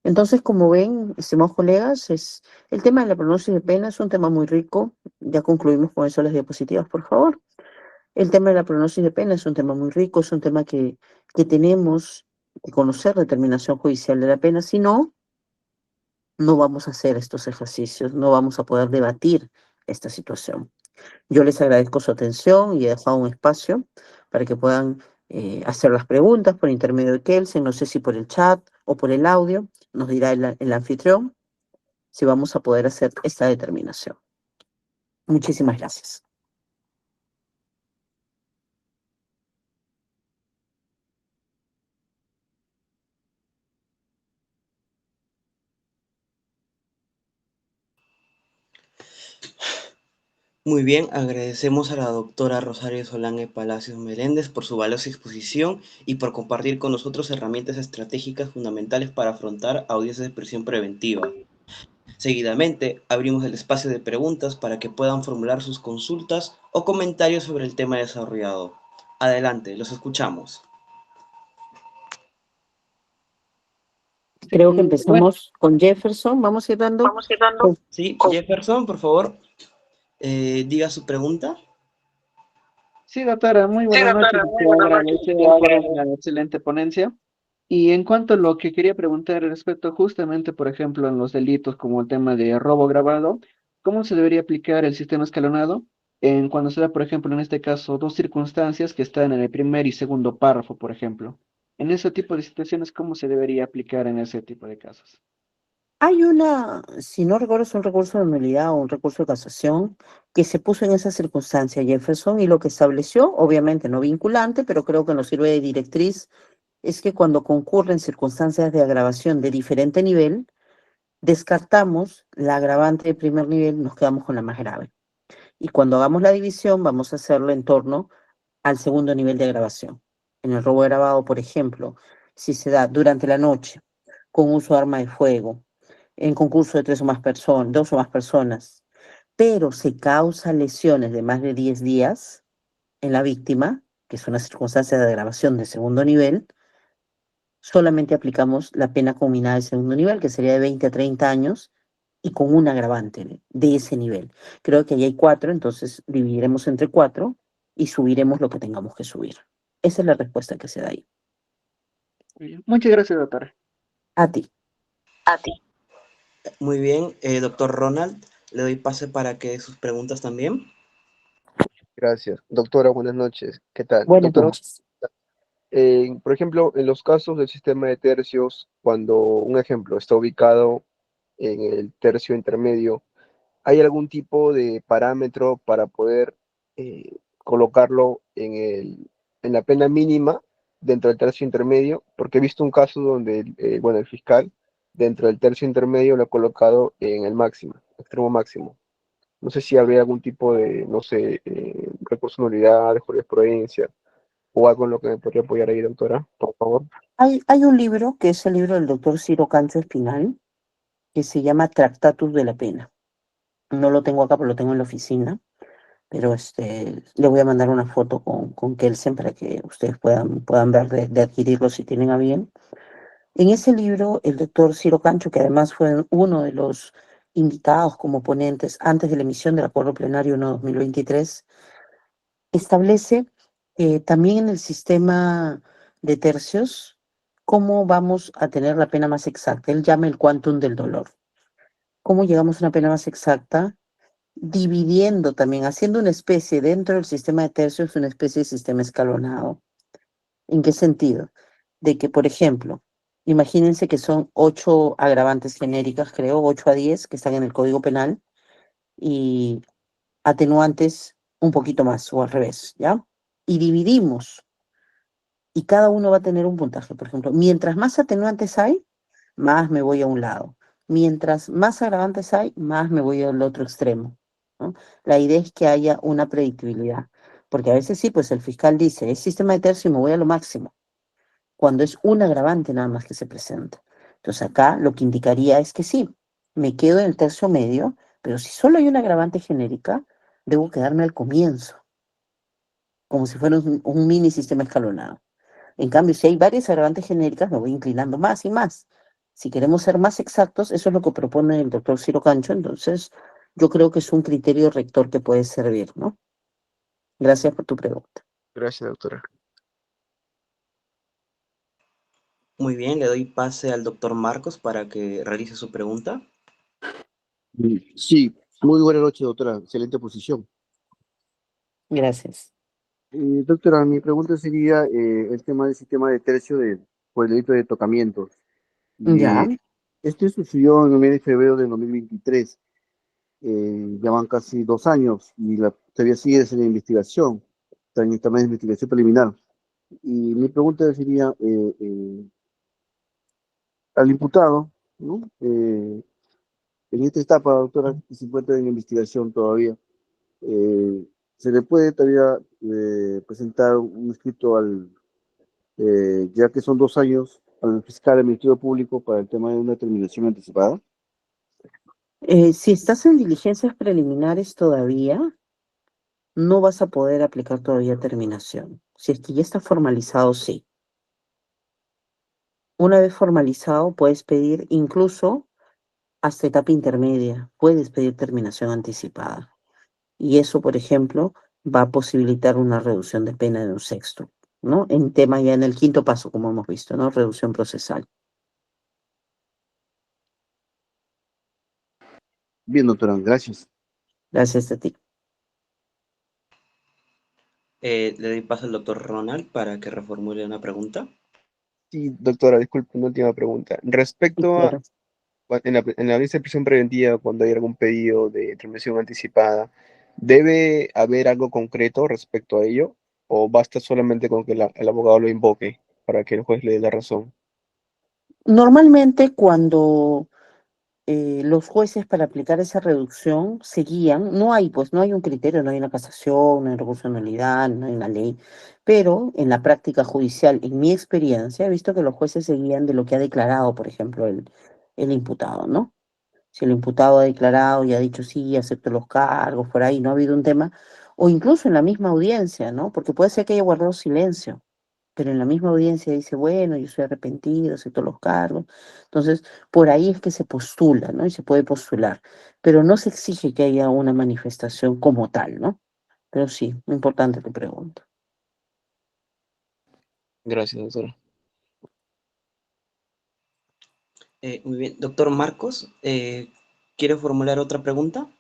Entonces, como ven, estimados colegas, el tema de la prognosis de pena es un tema muy rico. Ya concluimos con eso las diapositivas, por favor. El tema de la prognosis de pena es un tema muy rico, es un tema que tenemos que conocer determinación judicial de la pena, si no, no vamos a hacer estos ejercicios, no vamos a poder debatir esta situación. Yo les agradezco su atención y he dejado un espacio para que puedan hacer las preguntas por intermedio de Kelsen, no sé si por el chat o por el audio, nos dirá el anfitrión si vamos a poder hacer esta determinación. Muchísimas gracias. Muy bien, agradecemos a la doctora Rosario Solange Palacios Meléndez por su valiosa exposición y por compartir con nosotros herramientas estratégicas fundamentales para afrontar audiencias de prisión preventiva. Seguidamente, abrimos el espacio de preguntas para que puedan formular sus consultas o comentarios sobre el tema desarrollado. Adelante, los escuchamos. Creo que Bueno, empezamos con Jefferson. Vamos a ir dando. Sí, Jefferson, por favor, diga su pregunta. sí, doctora, muy buenas noches. Te agradecer por la excelente ponencia. Y en cuanto a lo que quería preguntar respecto justamente, por ejemplo, en los delitos como el tema de robo grabado, ¿cómo se debería aplicar el sistema escalonado en cuando se da, por ejemplo, en este caso, dos circunstancias que están en el primer y segundo párrafo, por ejemplo? En ese tipo de situaciones, ¿cómo se debería aplicar en ese tipo de casos? Hay una, si no recuerdo, es un recurso de nulidad o un recurso de casación que se puso en esa circunstancia, Jefferson, y lo que estableció, obviamente no vinculante, pero creo que nos sirve de directriz, es que cuando concurren circunstancias de agravación de diferente nivel, descartamos la agravante de primer nivel, nos quedamos con la más grave. Y cuando hagamos la división, vamos a hacerlo en torno al segundo nivel de agravación. En el robo agravado, por ejemplo, si se da durante la noche, con uso de arma de fuego, en concurso de dos o más personas, pero se causa lesiones de más de 10 días en la víctima, que es una circunstancia de agravación de segundo nivel, solamente aplicamos la pena combinada de segundo nivel, que sería de 20 a 30 años, y con un agravante de ese nivel. Creo que ahí hay 4, entonces dividiremos entre 4 y subiremos lo que tengamos que subir. Esa es la respuesta que se da ahí. Muy bien. Muchas gracias, doctora. A ti. A ti. Muy bien, doctor Ronald, le doy pase para que dé sus preguntas también. Gracias. Doctora, buenas noches. ¿Qué tal? Buenas Doctora, noches. por ejemplo, en los casos del sistema de tercios, cuando un ejemplo está ubicado en el tercio intermedio, ¿hay algún tipo de parámetro para poder colocarlo en la pena mínima dentro del tercio intermedio? Porque he visto un caso donde, bueno, el fiscal dentro del tercio intermedio lo ha colocado en el máximo, extremo máximo. No sé si habría algún tipo de, no sé, recurso de nulidad, de jurisprudencia o algo en lo que me podría apoyar ahí, doctora, por favor. Hay un libro, que es el libro del doctor Ciro Cancho Espinal, que se llama Tractatus de la Pena. No lo tengo acá, pero lo tengo en la oficina, pero le voy a mandar una foto con Kelsen para que ustedes puedan ver de adquirirlo si tienen a bien. En ese libro, el doctor Ciro Cancho, que además fue uno de los invitados como ponentes antes de la emisión del Acuerdo Plenario 1/2023, establece también en el sistema de tercios cómo vamos a tener la pena más exacta. Él llama el quantum del dolor. ¿Cómo llegamos a una pena más exacta? Dividiendo también, haciendo una especie dentro del sistema de tercios, una especie de sistema escalonado. ¿En qué sentido? De que, por ejemplo, imagínense que son 8 agravantes genéricas, creo, 8 a 10 que están en el Código Penal, y atenuantes un poquito más, o al revés, ¿ya? Y dividimos, y cada uno va a tener un puntaje. Por ejemplo, mientras más atenuantes hay, más me voy a un lado. Mientras más agravantes hay, más me voy al otro extremo, ¿no? La idea es que haya una predictibilidad, porque a veces sí, pues el fiscal dice, es sistema de tercio y me voy a lo máximo, cuando es un agravante nada más que se presenta. Entonces acá lo que indicaría es que sí, me quedo en el tercio medio, pero si solo hay una agravante genérica, debo quedarme al comienzo, como si fuera un mini sistema escalonado. En cambio, si hay varias agravantes genéricas, me voy inclinando más y más. Si queremos ser más exactos, eso es lo que propone el doctor Ciro Cancho, entonces yo creo que es un criterio rector que puede servir, ¿no? Gracias por tu pregunta. Gracias, doctora. Muy bien, le doy pase al doctor Marcos para que realice su pregunta. Sí, muy buena noche, doctora. Excelente posición. Gracias. Doctora, mi pregunta sería el tema del sistema de tercio por el delito de tocamientos. Ya. Este sucedió en el mes de febrero de 2023. Ya van casi 2 años y todavía sigue en la investigación. También en investigación preliminar. Y mi pregunta sería al imputado, ¿no? En esta etapa, doctora, que se encuentra en investigación todavía. Eh, Se le puede todavía presentar un escrito ya que son 2 años, al fiscal del Ministerio Público para el tema de una terminación anticipada. Si estás en diligencias preliminares todavía, no vas a poder aplicar todavía terminación. Si es que ya está formalizado, sí. Una vez formalizado, puedes pedir incluso hasta etapa intermedia, puedes pedir terminación anticipada. Y eso, por ejemplo, va a posibilitar una reducción de pena de un sexto, ¿no? En tema ya en el quinto paso, como hemos visto, ¿no? Reducción procesal. Bien, doctora, gracias. Gracias a ti. Le doy paso al doctor Ronald para que reformule una pregunta. Sí, doctora, disculpe, una última pregunta. Sí, Respecto a, claro. en la audiencia de prisión preventiva, cuando hay algún pedido de terminación anticipada, ¿debe haber algo concreto respecto a ello? ¿O basta solamente con que el abogado lo invoque para que el juez le dé la razón? Normalmente cuando los jueces para aplicar esa reducción se guían, no hay un criterio, no hay una casación, no hay recurso de nulidad, no hay una ley, pero en la práctica judicial, en mi experiencia, he visto que los jueces se guían de lo que ha declarado, por ejemplo, el imputado, ¿no? Si el imputado ha declarado y ha dicho sí, acepto los cargos, por ahí no ha habido un tema, o incluso en la misma audiencia, ¿no? Porque puede ser que haya guardado silencio, pero en la misma audiencia dice, bueno, yo soy arrepentido, acepto los cargos. Entonces, por ahí es que se postula, ¿no? Y se puede postular, pero no se exige que haya una manifestación como tal, ¿no? Pero sí, importante tu pregunta. Gracias, doctora. Muy bien, doctor Marcos, ¿quiere formular otra pregunta?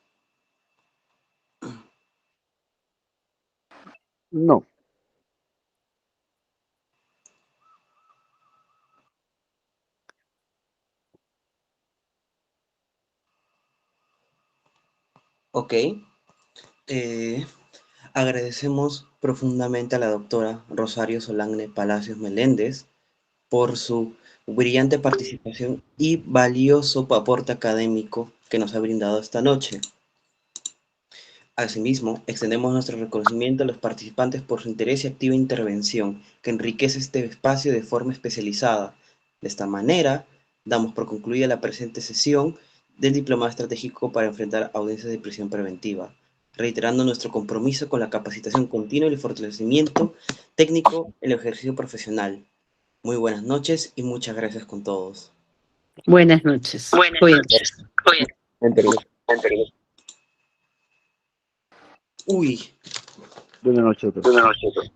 No, Ok. Eh, Agradecemos profundamente a la doctora Rosario Solange Palacios Meléndez por su brillante participación y valioso aporte académico que nos ha brindado esta noche. Asimismo, extendemos nuestro reconocimiento a los participantes por su interés y activa intervención, que enriquece este espacio de forma especializada. De esta manera, damos por concluida la presente sesión del Diplomado Estratégico para enfrentar audiencias de prisión preventiva, reiterando nuestro compromiso con la capacitación continua y el fortalecimiento técnico en el ejercicio profesional. Muy buenas noches y muchas gracias con todos. Buenas noches. Buenas Cuídense. noches. Oye, Enter. Uy, buenas noches, doctora. buenas noches.